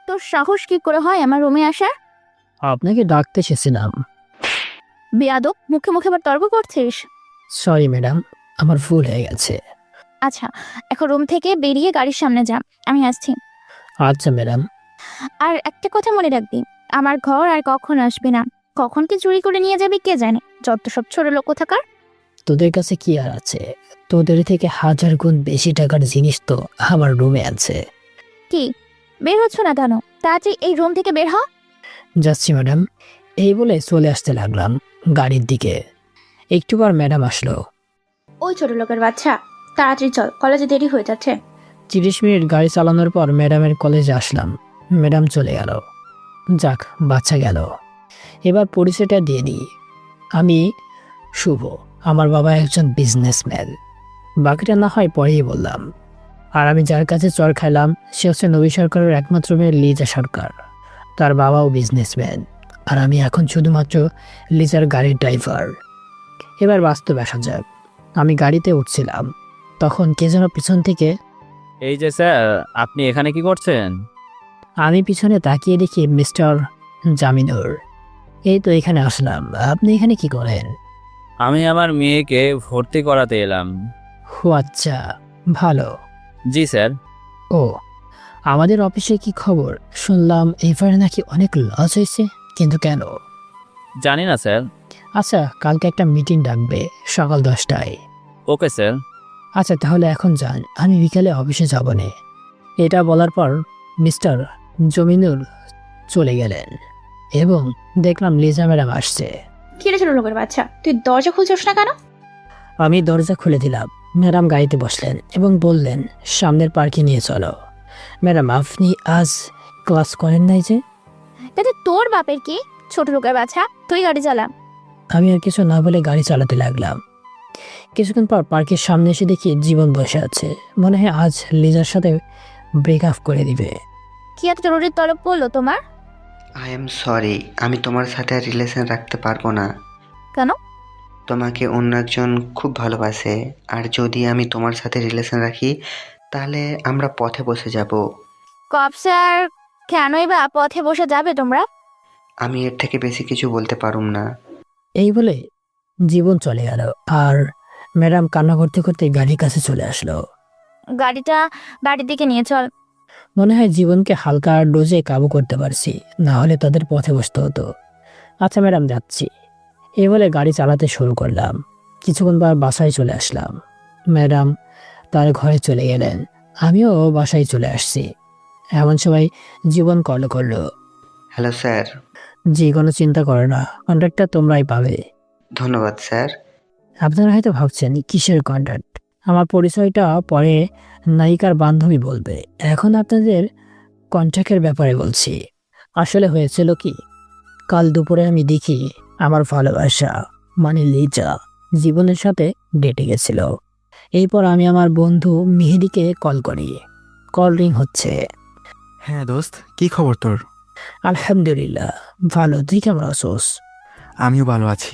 তোর সাহস কি করে হয় আমার রুমে আসার? আপনাকে ডাকতে এসেছিলাম। বেয়াদব, মুখে মুখে আবার তর্ক করছিস? সরি ম্যাডাম, আমার ভুল হয়ে গেছে। আচ্ছা, এখন রুম থেকে বেরিয়ে গাড়ির সামনে যা, আমি আসছি। আচ্ছা ম্যাডাম। আর একটা কথা মনে রাখবি, আমার ঘর আর কখন আসবি না। কখন কি চুরি করে নিয়ে যাবি কে জানে, যত সব ছোট লোক কোথাকার। তোদের কাছে কি আর আছে? তোদের থেকে 1000 গুণ বেশি টাকার জিনিস তো আমার রুমে আছে। কি বের হচ্ছ না কেন? তাড়াতাড়ি এই রুম থেকে বের হ। যাচ্ছি ম্যাডাম, এই বলে চলে আসতে লাগলাম গাড়ির দিকে। একটু পর ম্যাডাম আসলো। ওই ছোট লোকের বাচ্চা, তাড়াতাড়ি চল, কলেজে দেরি হয়ে যাচ্ছে। 30 মিনিট গাড়ি চালানোর পর ম্যাডামের কলেজে আসলাম। ম্যাডাম চলে গেল। যাক, বাচ্চা গেল। এবার পরিচয়টা দিয়ে দিই। আমি শুভ, আমার বাবা একজন বিজনেসম্যান। বাকিটা না হয় পরেই বললাম। আর আমি যার কাছে চর খাইলাম সে হচ্ছে নবী সরকারের একমাত্র মেয়ে লিজা সরকার। তার বাবাও বিজনেসম্যান, আর আমি এখন শুধুমাত্র লিজার গাড়ির ড্রাইভার। এবার বাস্তবে আসা যাক। আমি গাড়িতে উঠছিলাম, তখন কে যেন পিছন থেকে। এই যে স্যার, আপনি এখানে কি করছেন? আমি পিছনে তাকিয়ে দেখি মিস্টার জামিনুর। এই তো এখানে আসলাম, আপনি এখানে কি করেন? আমি আমার মেয়েকে ভর্তি করাতে এলাম। ও আচ্ছা, ভালো। জি স্যার। ও, আমাদের অফিসে কি খবর? শুনলাম এবারে নাকি অনেক লস হয়েছে, কিন্তু কেন? জানি না স্যার। আচ্ছা, কালকে একটা মিটিং ডাকবে সকাল 10টায়। Okay sir. আচ্ছা তাহলে এখন যান, আমি বিকালে অফিসে যাব না। এটা বলার পর মিস্টার জমিনুর চলে গেলেন এবং দেখলাম লিজা ম্যাডাম আসছে। কি রে ছোট লোকের বাচ্চা, তুই দরজা খুলছিস না কেন? আমি দরজা খুলে দিলাম। ম্যাডাম গাড়িতে বসলেন এবং বললেন, সামনের পার্কে নিয়ে চলো। ম্যাডাম, আপনি আজ ক্লাস করেন নাই যে? তাতে তোর বাপের কি? ছোট লোকের বাচ্চা, তুই গাড়ি চালা। আমি আর কিছু না বলে গাড়ি চালাতে লাগলাম। কিছুক্ষণ পর পার্কের সামনে এসে দেখি জীবন বসে আছে। মনে হয় আজ লিজার সাথে ব্রেকআপ করে দিবে। কি এত জরুরি তলব পড়লো তোমার? আই এম সরি, আমি তোমার সাথে আর রিলেশন রাখতে পারবো না। কেন? তোমাকে অন্য একজন খুব ভালোবাসে, আর যদি আমি তোমার সাথে রিলেশন রাখি তাহলে আমরা পথে বসে যাব। কপ স্যার, কেনই বা পথে বসে যাবে তোমরা? আমি এর থেকে বেশি কিছু বলতে পারুম না। এই বলে জীবন চলে গেল, আর ম্যাডাম কান্না করতে করতে গাড়ির কাছে চলে আসলো। গাড়িটা বাড়ির দিকে নিয়ে চল। মনে হয় জীবনকে হালকা ডোজে কাবু করতে পারছি, না হলে তাদের পথে বসতে হতো। আচ্ছা ম্যাডাম, যাচ্ছি। এই বলে গাড়ি চালাতে শুরু করলাম। কিছুক্ষণ পর বাসায় চলে আসলাম। ম্যাডাম তার ঘরে চলে গেলেন, আমিও বাসায় চলে আসছি। এমন সময় জীবন কল করলো। Hello sir. জি, কোনো চিন্তা করো না, কন্ট্রাক্টটা তোমরাই পাবে। ধন্যবাদ স্যার। আপনারা হয়তো ভাবছেন কিসের কন্ট্রাক্ট, আমার পরিচয়টা পরে নায়িকার বান্ধবী বলবে। এখন আপনাদের কন্ট্রাক্টের ব্যাপারে বলছি। আসলে হয়েছিল কি, কাল দুপুরে আমি দেখি আমার ভালোবাসা মানে লিজা জীবনের সাথে ডেটে গেছিল। এরপর আমি আমার বন্ধু মেহেদিকে কল করি। কল রিং হচ্ছে। হ্যাঁ দোস্ত, কি খবর তোর? আলহামদুলিল্লাহ ভালো, তুই কেমন আছোস? আমিও ভালো আছি।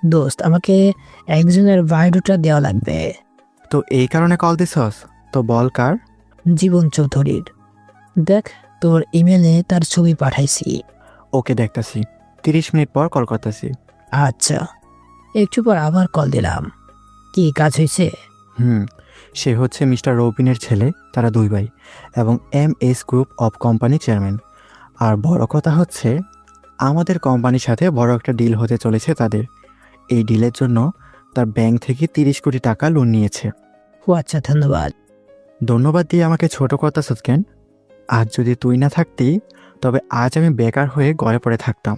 দোস্ত, আমাকে একজনের বায়োডাটা দেওয়া লাগবে। তো এই কারণে কল দিছস? তো বল কার? জীবন চৌধুরীর। দেখ, তোর ইমেলে তার ছবি পাঠাইছি। ওকে, দেখতাছি। 30 মিনিট পর কল করতেছি। আচ্ছা। একটু পর আবার কল দিলাম। কি কাজ হয়েছে? সে হচ্ছে মিস্টার রবিনের ছেলে, তারা 2 ভাই এবং MS group of company chairman. আর বড় কথা হচ্ছে আমাদের কোম্পানির সাথে বড় একটা ডিল হতে চলেছে তাদের। এই ডিলের জন্য তার ব্যাংক থেকে 30 কোটি টাকা লোন নিয়েছে। ও আচ্ছা, ধন্যবাদ। ধন্যবাদ দিয়ে আমাকে ছোট করতেছস কেন? আজ যদি তুই না থাকতি তবে আজ আমি বেকার হয়ে ঘরে পড়ে থাকতাম।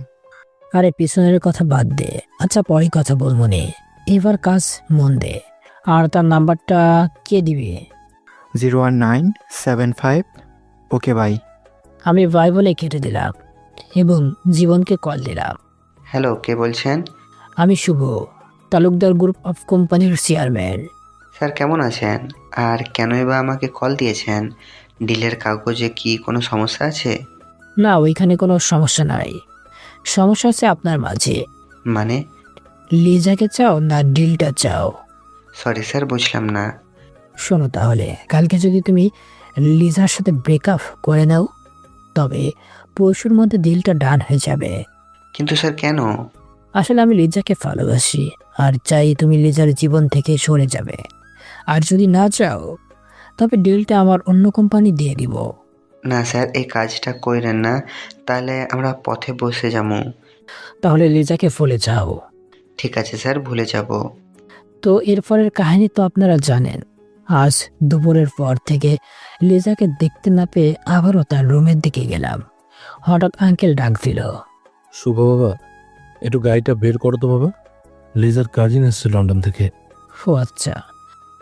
আরে পিছনের কথা বাদ দে, আচ্ছা পরে কথা বলবো নে, এবার কাজ মন দে। আর তার নাম্বারটা কে দিবে? 01975। Okay bye. আমি ভাই বলে কেটে দিলাম এবং জীবনকে কল দিলাম। হ্যালো, কে বলছেন? আমি শুভ, তালুকদার গ্রুপ অফ কোম্পানির চেয়ারম্যান। স্যার কেমন আছেন? আর কেনই বা আমাকে কল দিয়েছেন? ডিলের কাগজে কি কোনো সমস্যা আছে? না, ওইখানে কোনো সমস্যা নাই। সমস্যা আছে আপনার মাঝে। মানে? লিজাকে চাও না ডিলটা চাও? সরি স্যার, বুঝলাম না। শোনো তাহলে, কালকে যদি তুমি লিজার সাথে ব্রেকআপ করে নাও তবে পরশুর মধ্যে ডিলটা ডান হয়ে যাবে। কিন্তু স্যার কেন? আসলে আমি লিজাকে ভালোবাসি আর চাই তুমি লিজার জীবন থেকে সরে যাবে। আর যদি না চাও তবে ডিলটা আমার অন্য কোম্পানি দিয়ে দিব। না স্যার, এই কাজটা কইরেন না, তাহলে আমরা পথে বসে যাবো। তাহলে লিজাকে ভুলে যাও। ঠিক আছে স্যার, ভুলে যাব। তো এরপরের কাহিনী তো আপনারা জানেন। আজ দুপুরের পর থেকে লিজাকে দেখতে না পেয়ে আবারও তার রুমের দিকে গেলাম। হঠাৎ আঙ্কেল ডাক দিল। শুভ বাবা, একটু গাড়িটা বের করো তো বাবা, লিজার কাজিন এসছে লন্ডন থেকে। ও আচ্ছা।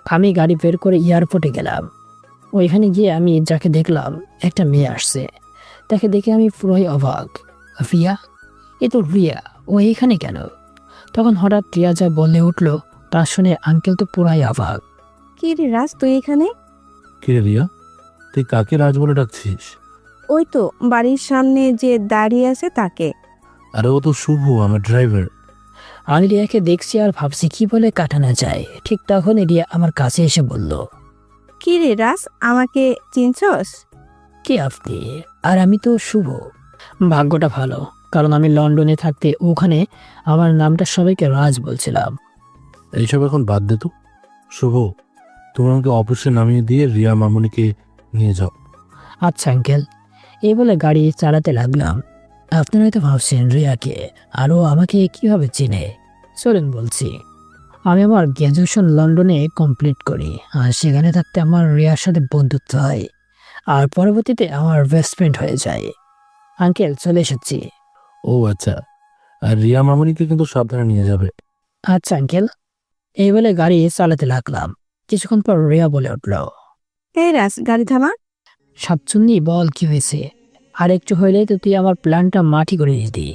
আমি গাড়ি বের করে এয়ারপোর্টে গেলাম। ওইখানে গিয়ে আমি যাকে দেখলাম, একটা মেয়ে আসছে। তাকে দেখে আমি পুরোই অবাক। রিয়া? এ তো রিয়া, ও এইখানে কেন? তখন হঠাৎ রিয়া যা বলে উঠলো তা শুনে আঙ্কেল তো পুরাই অবাক। কি রে রাজ, তুই এখানে? কে রিয়া, তুই কাকে রাজ বলে ডাকছিস? ওই তো বাড়ির সামনে যে দাঁড়িয়ে আছে তাকে। আরে ও তো শুভ, আমার ড্রাইভার। আমি রিয়াকে দেখছি আর ভাবছি কি বলে কাটানো যায়। ঠিক তখন রিয়া আমার কাছে এসে বলল, কি রে রাজ, আমাকে চিনছস? কে আপনি? আর আমি তো শুভ। ভাগ্যটা ভালো, কারণ আমি লন্ডনে থাকতে ওখানে আমার নামটা সবাইকে রাজ বলছিলাম। এইসব এখন বাদ দে তো। শুভ, তুমি আমাকে অফিসে নামিয়ে দিয়ে রিয়া মামুনিকে নিয়ে যাও। আচ্ছা আঙ্কেল। এই বলে গাড়ি চালাতে লাগলাম। আপনারা হয়তো ভাবছেন রিয়াকে, আরও আমাকে কিভাবে চেনে। চলুন বলছি। আমি আমার গ্র্যাজুয়েশন লন্ডনে কমপ্লিট করি আর সেখানে থাকতে আমার রিয়ার সাথে বন্ধুত্ব হয় আর পরবর্তীতে আমার বেস্ট ফ্রেন্ড হয়ে যায়। আঙ্কেল, চলে এসেছি। ও আচ্ছা, আর রিয়া মামুনিকে কিন্তু সাবধানে নিয়ে যাবে। আচ্ছা আঙ্কেল। এই বলে গাড়ি চালাতে লাগলাম। কিছুক্ষণ পর রিয়া বলে উঠল, এই রাজ, গাড়ি থামা। সাতচুন্নি, বল কি হয়েছে? আর একটু হইলে তো তুই আমার প্ল্যানটা মাটি করে দিতি।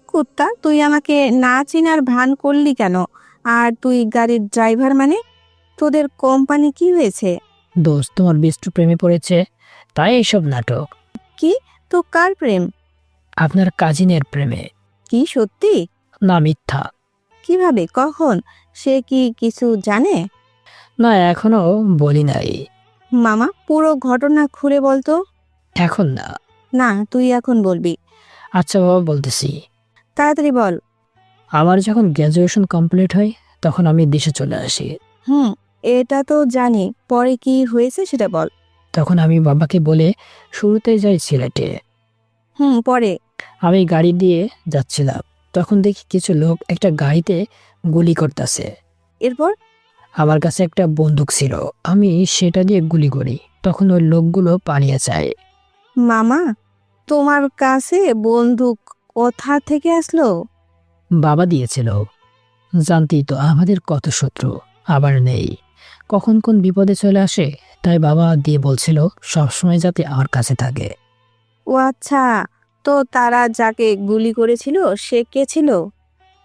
কুত্তা, তুই আমাকে না চিনার ভান করলি কেন? আর তুই গাড়ির ড্রাইভার মানে? তোদের কোম্পানি কি হয়েছে? দোস্ত, তোমার বিষ্টু প্রেমে পড়েছে, তাই এইসব নাটক। তো কার প্রেম? আপনার কাজিনের প্রেমে। কি সত্যি? না, মিথ্যা। কিভাবে, কখন? সে কি কিছু জানে? না, এখনো বলি নাই। মামা, পুরো ঘটনা খুলে বলতো। এখন না। না, তুই এখন বলবি। আচ্ছা বাবা, বলতেছি। তাড়াতাড়ি বল। আমার যখন গ্র্যাজুয়েশন কমপ্লিট হয় তখন আমি দেশে চলে আসি। এটা তো জানি, পরে কি হয়েছে সেটা বল। তখন আমি বাবাকে বলে শুরুতে যাই সিলেটে। পরে? আমি গাড়ি দিয়ে যাচ্ছিলাম, তখন দেখি কিছু লোক একটা গাড়িতে গুলি করতেছে। এরপর? আমার কাছে একটা বন্দুক ছিল, আমি সেটা দিয়ে গুলি করি। তখন ওই লোকগুলো পালিয়ে যায়। মামা, তোমার কাছে বন্দুক কোথা থেকে আসলো? বাবা দিয়েছিল। জানতেই তো আমাদের কত শত্রু, আবার নেই, কখন কোন বিপদে চলে আসে, তাই বাবা দিয়ে বলছিল সবসময় যাতে আমার কাছে থাকে। ও আচ্ছা, তো তারা যাকে গুলি করেছিল সে কে ছিল?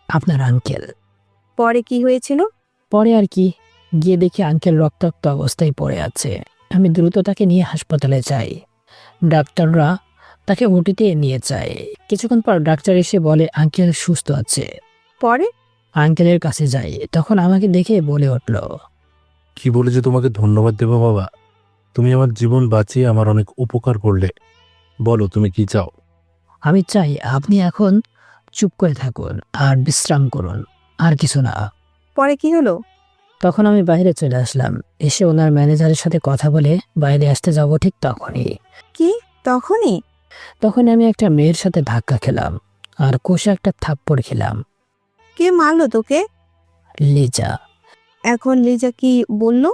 আপনার আঙ্কেল। পরে কি হয়েছিল? পরে আর কি, গিয়ে দেখি আঙ্কেল রক্তাক্ত অবস্থায় পড়ে আছে। আমি দ্রুত তাকে নিয়ে হাসপাতালে যাই। ডাক্তাররা তাকে ওটিতে নিয়ে যায়। কিছুক্ষণ পর ডাক্তার এসে বলে আঙ্কেল সুস্থ আছে। পরে? আঙ্কেলের কাছে যাই, তখন আমাকে দেখে বলে উঠল, কি বলে যে তোমাকে ধন্যবাদ দেবো বাবা, তুমি আমার জীবন বাঁচিয়ে আমার অনেক উপকার করলে। বলো তুমি কি চাও? আমি চাই আপনি এখন চুপ করে থাকুন আর বিশ্রাম করুন, আর কিছু না। পরে কি হলো? তখন আমি বাইরে চলে আসলাম। এসে ওনার ম্যানেজারের সাথে কথা বলে বাইরে আসতে যাব, ঠিক তখনই কি? তখনই? তখন আমি একটা মেয়ের সাথে ধাক্কা খেলাম আর কষে একটা থাপ্পড় খেলাম। কে মারলো তোকে? লিজা। এখন লিজা কি বললো?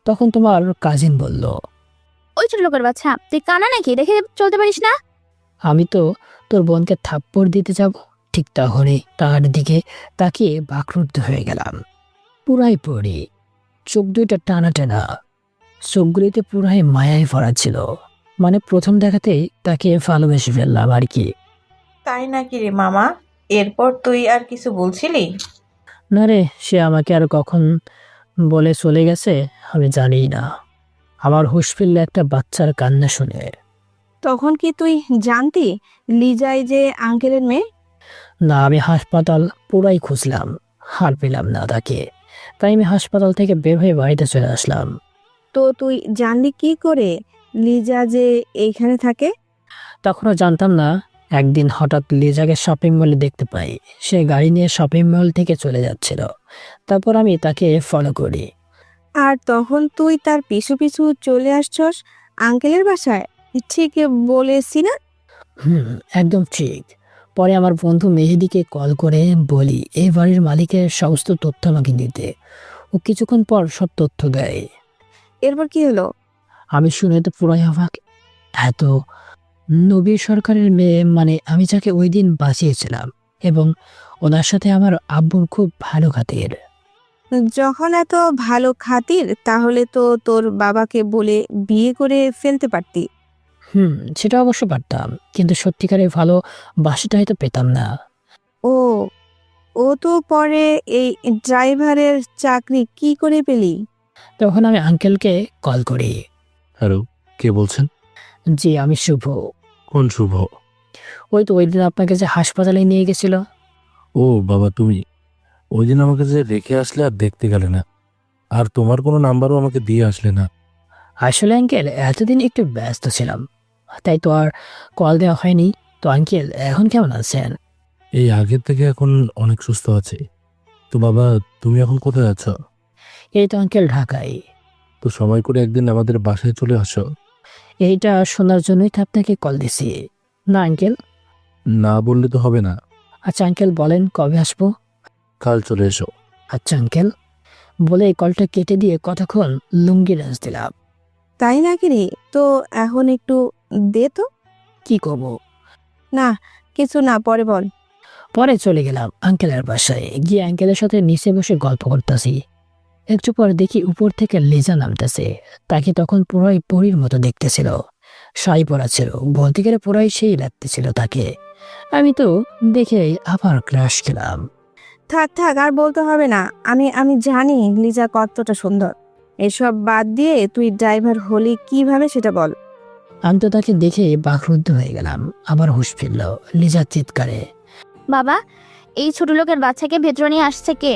তখন তোমার কাজিন বলল, ওই ছোট লোকের বাচ্চা, তুই কানা নাকি? দেখে চলতে পারিস না? আমি তো তোর বোনকে থাপ্পড় দিতে যাব। ঠিক তখনই তার দিকে তাকিয়ে বাকরুদ্ধ হয়ে গেলাম। পুরাই পড়ি, চোখ দুইটা টানা টানা, চোখগুলিতে পুরাই মায়ায় ভরা ছিল। মানে প্রথম দেখাতেই তাকে ভালোবেসে ফেললাম আর কি। তাই নাকি রে মামা? এরপর তুই আর কিছু বলছিলি? না রে, সে আমাকে আর কখন বলে চলে গেছে আমি জানি না। আমার হুঁশ ফিরলে একটা বাচ্চার কান্না শুনে। তখন কি তুই জানতি লিজাই যে আঙ্কেলের মেয়ে? না, আমি হাসপাতাল পুরাই খুঁজলাম, হার পেলাম না তাকে। তাই আমি হাসপাতাল থেকে বের হয়ে বাড়িতে চলে আসলাম। তো তুই জানলি কি করে লিজা যে এইখানে থাকে? তখনও জানতাম না। একদিন হঠাৎ লিজাকে শপিং মলে দেখতে পাই। সে গাড়ি নিয়ে শপিং মল থেকে চলে যাচ্ছিল। তারপর আমি তাকে ফলো করি। আর তখন তুই তার পিছু পিছু চলে আসছস আঙ্কেলের বাসায়, ঠিক বলেছি না? একদম ঠিক। পরে আমার বন্ধু মেহেদিকে কল করে বলি এই বাড়ির মালিকের সমস্ত তথ্য আমাকে দিতে। ও কিছুক্ষণ পর সব তথ্য দেয়। এরপর কি হলো? আমি শুনে তো পুরাই অবাক। এত নবীর সরকারের মেয়ে, মানে আমি যাকে ওই দিন বাঁচিয়েছিলাম, এবং ওনার সাথে আমার আব্বুর খুব ভালো খাতির। যখন এত ভালো খাতির, তাহলে তো তোর বাবাকে বলে বিয়ে করে ফেলতে পারতি। সেটা অবশ্য পারতাম, কিন্তু সত্যিকারের ভালো বাসাটা হয়তো পেতাম না। ও ও তো পরে এই ড্রাইভারের চাকরি কি করে পেলি? তখন আমি আঙ্কেলকে কল করি। হ্যালো, কে বলছেন? জি, আমি শুভ। কোন শুভ? ওই তো ওই দিন আপনাকে যে হাসপাতালে নিয়ে গেছিল। ও বাবা, তুমি ওই দিন আমাকে যে রেখে আসলে আর দেখতে গেলে না, আর তোমার কোনো নাম্বারও আমাকে দিয়ে আসলে না। আসলে আঙ্কেল এতদিন একটু ব্যস্ত ছিলাম, তাই তো আর কল দেওয়া হয়নি। তো আঙ্কেল এখন কেমন আছেন? এই আগের থেকে এখন অনেক সুস্থ আছে। তো বাবা, তুমি এখন কোথায় আছো? এই তো আঙ্কেল ঢাকায়। তো সময় করে একদিন আমাদের বাসায় চলে আসো। এইটা শোনার জন্যই তো আপনাকে কল দিছি। না আঙ্কেল। না বললে তো হবে না। আচ্ছা আঙ্কেল বলেন কবে আসবো? কাল চলে এসো। আচ্ছা আঙ্কেল বলে কলটা কেটে দিয়ে কতক্ষণ লুঙ্গি রেঞ্জ দিলাম। তাই নাকি রে? তো এখন একটু দে তো। কি করব? না, কিছু না, পরে বল। পরে চলে গেলাম আঙ্কেলের বাসায়। গিয়ে আঙ্কেলের সাথে নিচে বসে গল্প করতেছি। একটু পর দেখি উপর থেকে লিজা নামতেছে। তাকে তখন পুরাই পরীর মতো দেখতেছিল। শাড়ি পরা ছিল, বলতে গেলে পুরাই সেই লাগতেছিল তাকে। আমি তো দেখে আবার ক্রাশ খেলাম। থাক থাক, আর বলতে হবে না। আমি আমি জানি লিজা কতটা সুন্দর। এসব বাদ দিয়ে তুই ড্রাইভার হলি কিভাবে সেটা বল। আমি তো তাকে দেখে বাকরুদ্ধ হয়ে গেলাম। আবার হুঁশ ফিরল লিজার চিৎকারে। বাবা, এই ছোট লোকের বাচ্চাকে ভেতরে নিয়ে আসছে কে?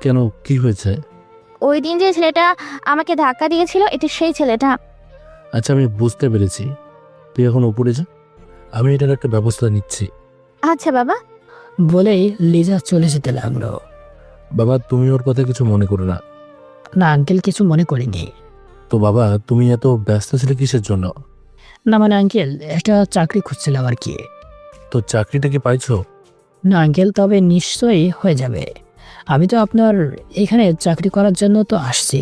কেন, কি হয়েছে? ওই দিন যে ছেলেটা আমাকে ধাক্কা দিয়েছিল, এটা সেই ছেলেটা। আচ্ছা, আমি বুঝতে পেরেছি। তুই এখন উপরে যা, আমি এটার একটা ব্যবস্থা নিচ্ছি। আচ্ছা বাবা। বলেই লিজা চলে যেতে লাগলো। বাবা, তুমি ওর কথা কিছু মনে করো না। না আঙ্কেল, কিছু মনে করিনি। তো বাবা, তুমি এত ব্যস্ত ছিলে কিসের জন্য? না মানে আঙ্কেল একটা চাকরি খুঁজছিলাম আর কি। তো চাকরিটা কি পাইছো? না আঙ্কেল, তবে নিশ্চয়ই হয়ে যাবে। আমি তো আপনার এখানে চাকরি করার জন্য তো আসছি।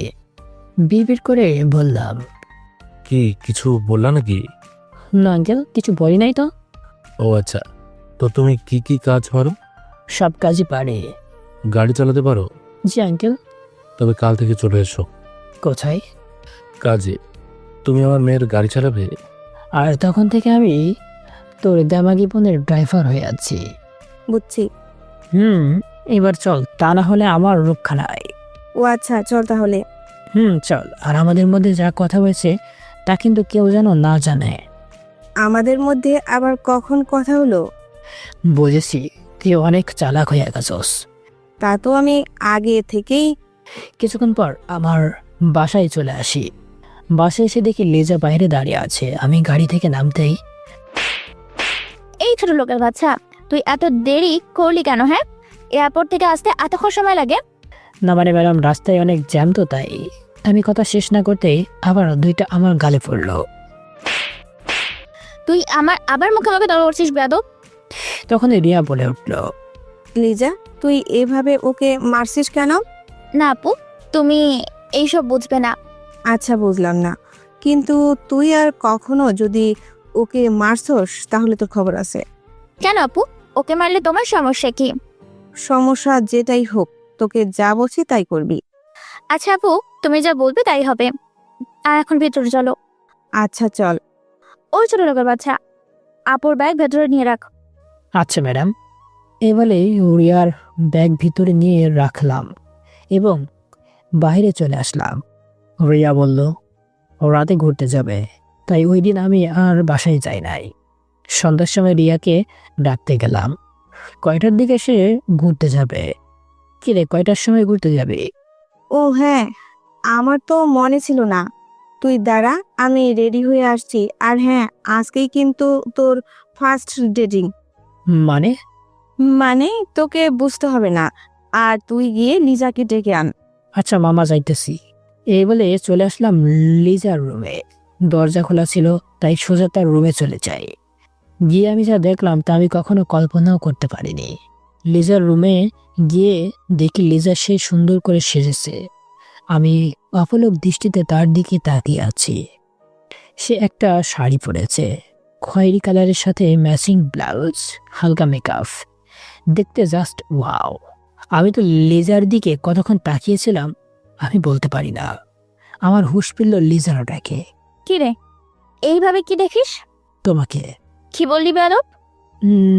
বিড়বিড় করে বললাম। কি কিছু বললা নাকি? না আঙ্কেল, কিছু বলি নাই তো। ও আচ্ছা, তো তুমি কি কি কাজ পারো? সব কাজই পারে। গাড়ি চালাতে পারো? জি আঙ্কেল। তবে কাল থেকে চলে এসো কোথায়? কাজে। তুমি আমার মেয়ের গাড়ি চালাবে। আর তখন থেকে আমি তোর দামাগি বোনের ড্রাইভার হয়ে আছি। বুঝছি। এবার চল, তা না হলে আমার রক্ষা নাই। ও আচ্ছা, চল তাহলে। চল। আর আমাদের মধ্যে যা কথা হয়েছে তা কিন্তু কেউ যেন না জানে। আমাদের মধ্যে আবার কখন কথা হলো? বুঝেছি, তুই অনেক চালাক হয়ে গেছস। তা তো আমি আগে থেকেই। কিছুক্ষণ পর আমার বাসায় চলে আসি। বাসায় এসে দেখি লিজা বাইরে দাঁড়িয়ে আছে। আমি গাড়ি থেকে নামতেই। এই ছোট লোকের বাচ্চা, তুই এত দেরি করলি কেন? হ্যাঁ, এয়ারপোর্ট থেকে আসতে এতক্ষণ সময় লাগে? না মানে ম্যাডাম, রাস্তায় অনেক জ্যাম তো তাই। আমি কথা শেষ না করতেই আবার দুইটা আমার গালে পড়লো। তুই আমার আবার মুখে মুখে তর্ক করছিস বেয়াদব। তখন রিয়া বলে উঠলো। লিজা, তুই এভাবে ওকে মারছিস কেন? না আপু, তুমি এইসব বুঝবে না। আচ্ছা, বুঝলাম না, কিন্তু তুই আর কখনো যদি ওকে মারছস তাহলে তোর খবর আছে। কেন আপু, ওকে মারলে তোমার সমস্যা কি? সমস্যা যেটাই হোক, তোকে যা বলছি তাই করবি। আচ্ছা আপু, তুমি যা বলবে তাই হবে। আর এখন ভেতরে চলো। আচ্ছা চল। ওই ছোট লোকের বাচ্চা, আপুর ব্যাগ ভেতরে নিয়ে রাখ। আচ্ছা ম্যাডাম। এবারে রিয়ার ব্যাগ ভিতরে নিয়ে রাখলাম এবং বাইরে চলে আসলাম। রিয়া বলল ও রাতে ঘুরতে যাবে, তাই ওই দিন আমি আর বাসায় যাই নাই। সন্ধ্যার সময় রিয়াকে ডাকতে গেলাম। কয়টার দিকে সে ঘুরতে যাবে? কিরে, কয়টার সময় ঘুরতে যাবে? ও হ্যাঁ, আমার তো মনে ছিল না। তুই দাঁড়া, আমি রেডি হয়ে আসছি। আর হ্যাঁ, আজকেই কিন্তু তোর ফার্স্ট ডেটিং। মানে? মানে তোকে বুঝতে হবে না। আর তুই গিয়ে লিজাকে ডেকে আন। আচ্ছা মামা, যাইতেছি। এই বলে চলে আসলাম লিজার রুমে। দরজা খোলা ছিল, তাই সোজা তার রুমে চলে যাই। গিয়ে আমি যা দেখলাম তা আমি কখনো কল্পনাও করতে পারিনি। লিজার রুমে গিয়ে দেখি লিজা সে সুন্দর করে সেজেছে। আমি অপলক দৃষ্টিতে তার দিকে তাকিয়ে আছি। সে একটা শাড়ি পরেছে, খয়েরি কালারের সাথে ম্যাচিং ব্লাউজ, হালকা মেকআপ, দেখতে জাস্ট ওয়াও। আমি তো লিজার দিকে কতক্ষণ তাকিয়েছিলাম আমি বলতে পারি না। আমার হুঁশ ফিরল লিজার ডাকে। কি রে, এইভাবে কি দেখিস? তোমাকে। কি বললি বেয়াদব?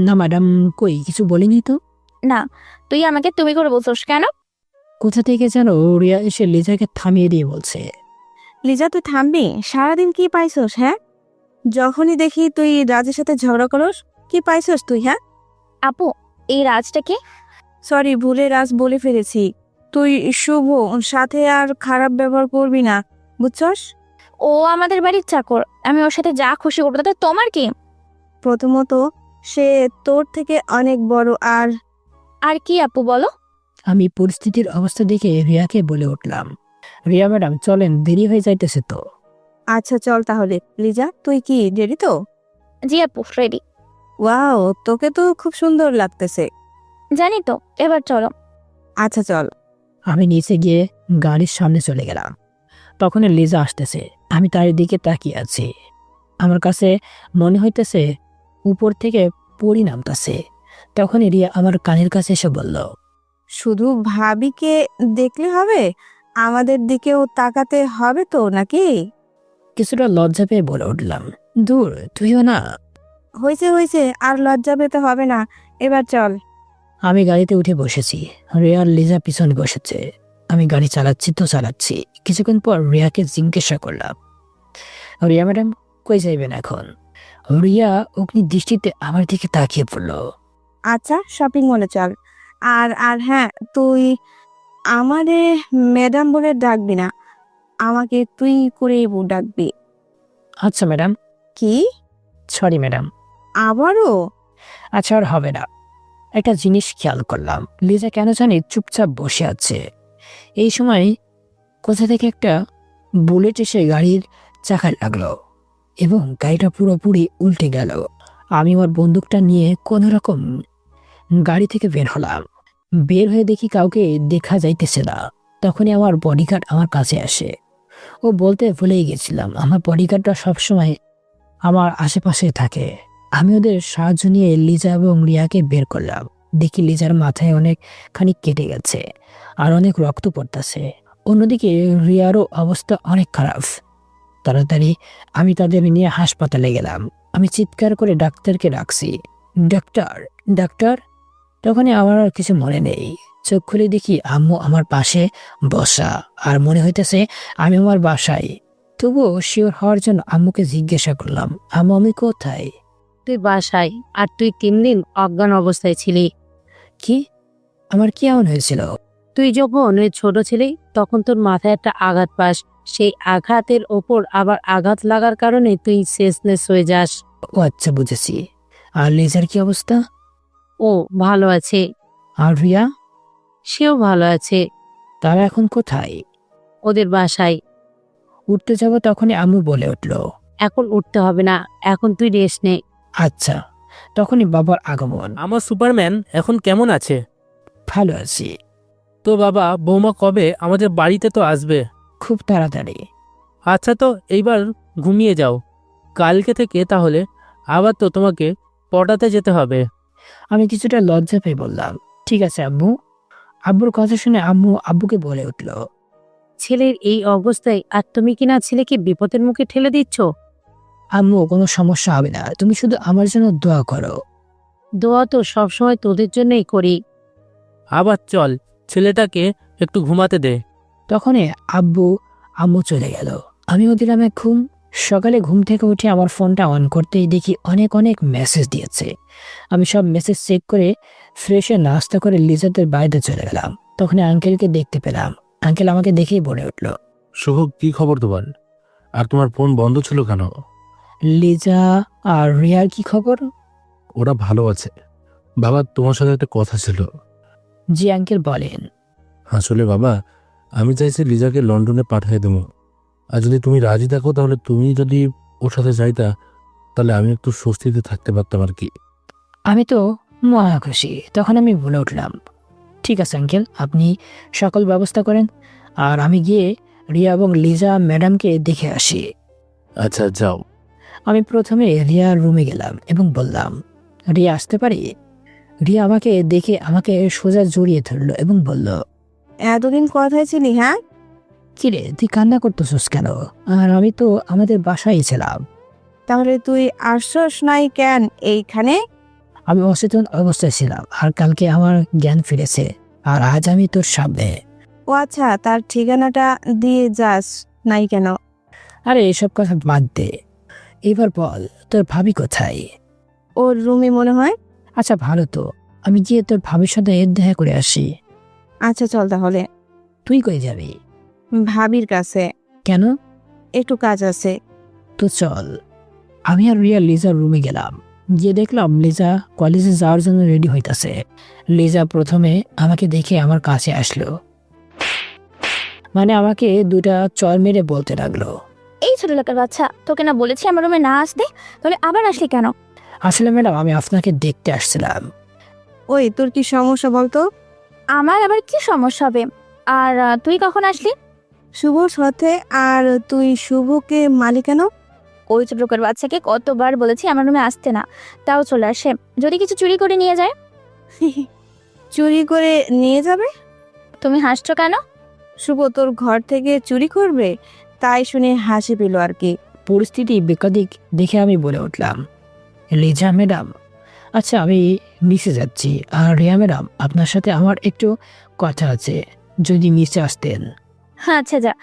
না ম্যাডাম, কই কিছু বলিনি তো। না, তুই আমাকে তুমি করে বলছিস কেন? কোথা থেকে যেন রিয়া এসে লিজাকে থামিয়ে দিয়ে বলছে, লিজা তুই থামবি? সারাদিন কি পাইছস? হ্যাঁ, যখনই দেখি তুই রাজের সাথে ঝগড়া করস। কি পাইছস তুই? হ্যাঁ, আপু, এই রাজটা কি? সরি, ভুলে রাজ বলে ফেলেছি। তুই শুভ সাথে আর খারাপ ব্যবহার করবি না, বুঝছস? ও আমাদের বাড়ির চাকর, আমি ওর সাথে যা খুশি করবো, তাতে তোমার কি? প্রথমত সে তোর থেকে অনেক বড়। আর কি আপু বলো? আমি পরিস্থিতির অবস্থা দেখে রিয়াকে বলে উঠলাম, রিয়া ম্যাডাম চলেন, দেরি হয়ে যাইতেছে তো। আচ্ছা চল তাহলে। লিজা তুই কি রেডি তো? জি আপু, রেডি। ওয়াও, তোকে তো খুব সুন্দর লাগতেছে। জানি তো, এবার চলো। আচ্ছা চল। আমি নিচে গিয়ে গাড়ির সামনে চলে গেলাম। তখন লিজা আসতেছে, আমি তার দিকে তাকিয়ে আছি। আমার কাছে মনে হইতেছে উপর থেকে পরি নামতেছে। তখন রিয়া আমার কানের কাছে এসে বলল, শুধু ভাবিকে দেখলে হবে, আমাদের দিকেও তাকাতে হবে তো নাকি? কিছুটা লজ্জা পেয়ে বলে উঠলাম, দূর, তুইও না। হয়েছে হয়েছে, আর লজ্জা পেতে হবে না, এবার চল। আমি গাড়িতে উঠে বসেছি, রিয়া আর লিজা পিছনে বসেছে। আমি গাড়ি চালাচ্ছি। কিছুক্ষণ পর রিয়াকে জিজ্ঞাসা করলাম, রিয়া ম্যাডাম কই যাইবেন এখন? রিয়া অগ্নি দৃষ্টিতে আমার দিকে তাকিয়ে পড়ল। আচ্ছা, শপিং মলে চল। আর হ্যাঁ, তুই আমারে ম্যাডাম বলে ডাকবি না, আমাকে তুই করেই ডাকবি। আচ্ছা ম্যাডাম। কি? Sorry madam. আবারও? আচ্ছা, আর হবে না। একটা জিনিস খেয়াল করলাম, লিজা কেন জানি চুপচাপ বসে আছে। এই সময় কোথা থেকে একটা বুলেট এসে গাড়ির চাকায় লাগলো এবং গাড়িটা পুরোপুরি উল্টে গেল। আমি আমার বন্দুকটা নিয়ে কোনো রকম গাড়ি থেকে বের হলাম। বের হয়ে দেখি কাউকে দেখা যাইতেছে না। তখনই আমার বডিগার্ড আমার কাছে আসে। ও বলতে ভুলেই গেছিলাম, আমার বডিগার্ডরা সবসময় আমার আশেপাশে থাকে। আমি ওদের সাহায্য নিয়ে লিজা এবং রিয়াকে বের করলাম। দেখি লিজার মাথায় অনেকখানি কেটে গেছে আর অনেক রক্ত পড়তেছে। অন্যদিকে রিয়ারও অবস্থা অনেক খারাপ। তাড়াতাড়ি আমি তাদের নিয়ে হাসপাতালে গেলাম। আমি চিৎকার করে ডাক্তারকে ডাকছি, ডাক্তার ডাক্তার। তখনই আমার আর কিছু মনে নেই। চোখ খুলে দেখি আম্মু আমার পাশে বসা, আর মনে হইতেছে আমি আমার বাসায়। তবুও শিওর হওয়ার জন্য আম্মুকে জিজ্ঞাসা করলাম, আম্মু আমি কোথায়? তুই বাসায়, আর তুই 3 দিন অজ্ঞান অবস্থায় ছিলি। কি? আমার কি এমন হয়েছিল? তুই যখন ছোট ছিলি তখন তোর মাথায় একটা আঘাত পাস, সেই আঘাতের ওপর আবার আঘাত লাগার কারণে তুই সেন্সলেস হয়ে যাস। ও আচ্ছা, বুঝেছি। আর লিজার কি অবস্থা? ও ভালো আছে। আর রিয়া? সেও ভালো আছে, তারা এখন কোথায়? ওদের বাসায়। উঠতে যাব তখনই আম্মু বলে উঠল, এখন উঠতে হবে না, এখন তুই রেস্ট নে। আচ্ছা। তখনই বাবার আগমন। আমার সুপারম্যান এখন কেমন আছে? ভালো আছি। তো বাবা বৌমা কবে আমাদের বাড়িতে তো আসবে? খুব তাড়াতাড়ি। আচ্ছা, তো এইবার ঘুমিয়ে যাও। কালকে থেকে তাহলে আবার তো তোমাকে পটাতে যেতে হবে। আমি কিছুটা লজ্জা পেয়ে বললাম, ঠিক আছে আম্মু। আব্বুর কথা শুনে আম্মু আব্বুকে বলে উঠল, ছেলের এই অবস্থায় আর তুমি কিনা ছেলেকে বিপদের মুখে ঠেলে দিচ্ছ। আম্মু কোনো সমস্যা হবে না, তুমি শুধু আমার জন্য দোয়া করো। দোয়া তো সবসময় তোদের জন্যই করি। আবার চল, ছেলেটাকে একটু ঘুমাতে দে। তখনই আম্মু চলে গেল। আমিও দিলাম এক ঘুম। সকালে ঘুম থেকে উঠে আমার ফোনটা অন করতেই দেখি অনেক মেসেজ দিয়েছে। আমি সব মেসেজ চেক করে ফ্রেশে নাস্তা করে লিজাদের বাড়িতে চলে গেলাম। তখন আঙ্কেলকে দেখতে পেলাম। আঙ্কেল আমাকে দেখেই বলে উঠল, শুভ, কি খবর তোমার? আর তোমার ফোন বন্ধ ছিল কেন? লিজা আর রিয়ার কি খবর? ওরা ভালো আছে। বাবা, তোমার সাথে একটা কথা ছিল। জি আঙ্কেল, বলেন। আসলে বাবা, আমি চাইছি লিজাকে লন্ডনে পাঠিয়ে দেবো। আর যদি তুমি রাজি থাকো, তাহলে তুমি যদি ওর সাথে যাইতা, তাহলে আমি একটু স্বস্তিতে থাকতে পারতাম আর কি। আমি তো মহা খুশি। তখন আমি বলে উঠলাম, ঠিক আছে আঙ্কেল, আপনি সকল ব্যবস্থা করেন, আর আমি গিয়ে রিয়া এবং লিজা ম্যাডামকে দেখে আসি। আচ্ছা, যাও। আমি প্রথমে রিয়ার রুমে গেলাম এবং বললাম, রিয়া আসতে পারি? রিয়া আমাকে দেখে আমাকে সোজা জড়িয়ে ধরলো এবং বলল, এতদিন কোথায় ছিলি? হ্যাঁ, কিরে তুই কান্না করতেছিস কেন? আর আমি তো আমাদের বাসায় ছিলাম। তাহলে তুই আসছস নাই কেন এইখানে? আমি অচেতন অবস্থায় ছিলাম, আর কালকে আমার জ্ঞান ফিরেছে, আর আজ আমি তোর সামনে। ও আচ্ছা, তার ঠিকানাটা দিয়ে যাস নাই কেন? আরে এসব কথা বাদ দে, এবার বল তোর ভাবি কোথায়? ওর রুমে মনে হয়। আচ্ছা ভালো তো, আমি গিয়ে তোর ভাবির সাথে দেখা করে আসি। আচ্ছা চল তাহলে। তুই কই যাবি? ভাবির কাছে কেন? একটু কাজ আছে। তো চল। আমি আর রিয়া লিজার রুমে গেলাম, গিয়ে দেখলাম লিজা কলেজে যাওয়ার জন্য রেডি হইতাছে। লিজা প্রথমে আমাকে দেখে আমার কাছে আসলো, মানে আমাকে দুটা চর মেরে বলতে লাগলো, এই ছোট লোকের বাচ্চা, তোকে না বলেছি আমার রুমে না আসতে, তাহলে আবার আসলি কেন? আসলে ম্যাডাম আমি আপনাকে দেখতে আসছিলাম। ওই তোর কি সমস্যা বলতো? আমার আবার কি সমস্যা হবে? আর তুই কখন আসলি? শুভর সাথে। আর তুই শুভকে মালি কেন? ওই ছোট লোকের বাচ্চাকে কতবার বলেছি আমার রুমে আসতে না, তাও চলে আসে। যদি কিছু চুরি করে নিয়ে যায়? চুরি করে নিয়ে যাবে? তুমি হাসছো কেন? শুভ তোর ঘর থেকে চুরি করবে, তাই শুনে হাসি পেল আর কি। পরিস্থিতি বেকাদিক দেখে আমি বলে উঠলাম, লিজা ম্যাডাম, আচ্ছা আমি মিশে যাচ্ছি, আর রিয়া ম্যাডাম আপনার সাথে আমার একটু কথা আছে, যদি মিশে আসতেন। আচ্ছা যা,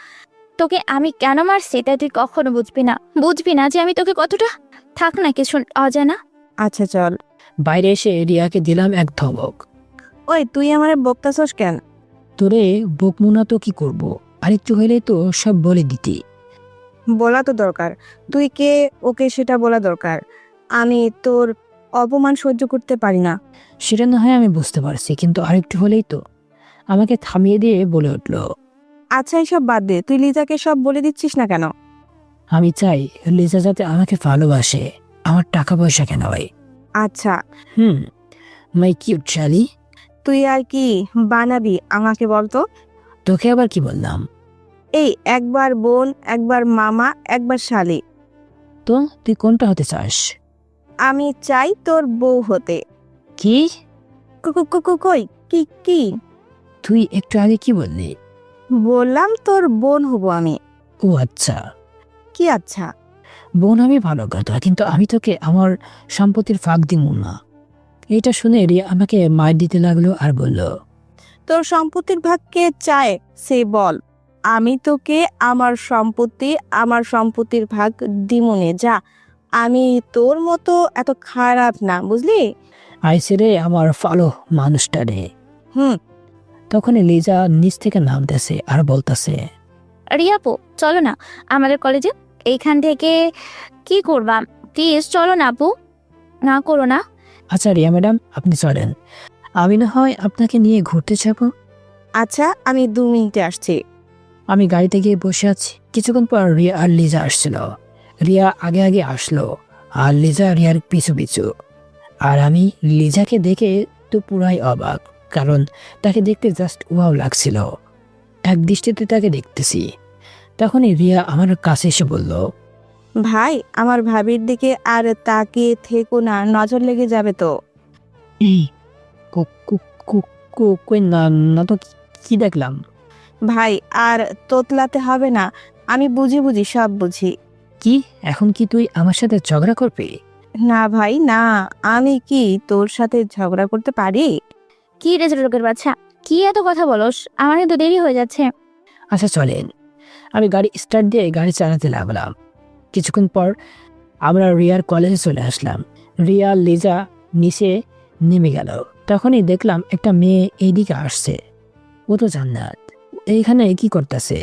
তোকে আমি কেন মারছি তাই তুই কখনো বুঝবি না যে আমি তোকে কতটা। থাক না কিছু অজানা। আচ্ছা চল। বাইরে এসে রিয়াকে দিলাম এক ধমক, ওই তুই আমার বকতাছস কেন? তোরে বকমুনা তো কি করব, আরেকটু হইলেই তো সব বলে দিতি। বলা তো দরকার, তুই কে ওকে সেটা বলা দরকার। আমি তোর অপমান সহ্য করতে পারি না। সেটা না হয় আমি বুঝতে পারছি, কিন্তু আরেকটু হলেই তো। আমাকে থামিয়ে দিয়ে বলে উঠলো, আচ্ছা এসব বাদ দে, তুই লিজাকে সব বলে দিচ্ছিস না কেন? আমি চাই লিজা যাতে আমাকে ভালোবাসে, আমার টাকা পয়সা কেন হয়। আচ্ছা মাই কিউট শালি। তুই আর কি বানাবি আমাকে বলতো? তোকে আবার কি বললাম? এই একবার বোন, একবার মামা, একবার শালি। তো তুই কোনটা হতে চাস? আমি চাই তোর বউ হতে। কি? কই কি কি তুই একটু আগে কি বললি? বললাম তোর বোন হব আমি। ও আচ্ছা, কি আচ্ছা? বোন আমি ভালো কথা, কিন্তু আমি তোকে আমার সম্পত্তির ফাঁক দিব না। এটা শুনে রিয়া আমাকে মার দিতে লাগলো আর বলল, তোর সম্পত্তির ভাগ কে চায় সে বল, আমি তোকে আমার সম্পত্তির ভাগ দিমুনে। যা, আমি তোর মতো এত খারাপ না, বুঝলি? আইসে রে আমার ফালো মানুষটা রে। হুম। তখন লিজা নিচ থেকে নামতেছে আর বলতেছে, রিয়াপু চলো না আমাদের কলেজে, এইখান থেকে কি করবা? প্লিজ চলো না আপু, না করো না। আচ্ছা রিয়া ম্যাডাম আপনি চলেন, আমি না হয় আপনাকে নিয়ে ঘুরতে যাব। আচ্ছা আমি 2 মিনিটে আসছি। আমি গাড়িতে গিয়ে বসে আছি। কিছুক্ষণ পর রিয়া আর লিজা আসছিল। রিয়া আগে আগে আসলো আর লিজা রিয়ার পিছু পিছু। আর আমি লিজাকে দেখে তো পুরাই অবাক, কারণ তাকে দেখতে জাস্ট ওয়াও লাগছিল। এক দৃষ্টিতে তাকে দেখতেছি। তখনই রিয়া আমার কাছে এসে বলল, ভাই আমার ভাবির দিকে আর তাকিয়ে থেকো না, নজর লেগে যাবে তো। এই কই না না তো, কি দেখলাম? ভাই আর তোতলাতে হবে না, আমি বুঝি সব বুঝি। কি এখন কি তুই আমার সাথে ঝগড়া করবি? না ভাই না, আমি কি তোর সাথে ঝগড়া করতে পারি? কি রে ছোট লোকের বাচ্চা, কি এত কথা বলস? আমার তো দেরি হয়ে যাচ্ছে। আচ্ছা চলেন। আমি গাড়ি স্টার্ট দিয়ে গাড়ি চালাতে লাগলাম। কিছুক্ষণ পর আমরা রিয়ার কলেজে চলে আসলাম। রিয়া লিজা নিচে নেমে গেল। তখনই দেখলাম একটা মেয়ে এইদিকে আসছে। ও তো জান্নাত, এইখানে কি করতেছে?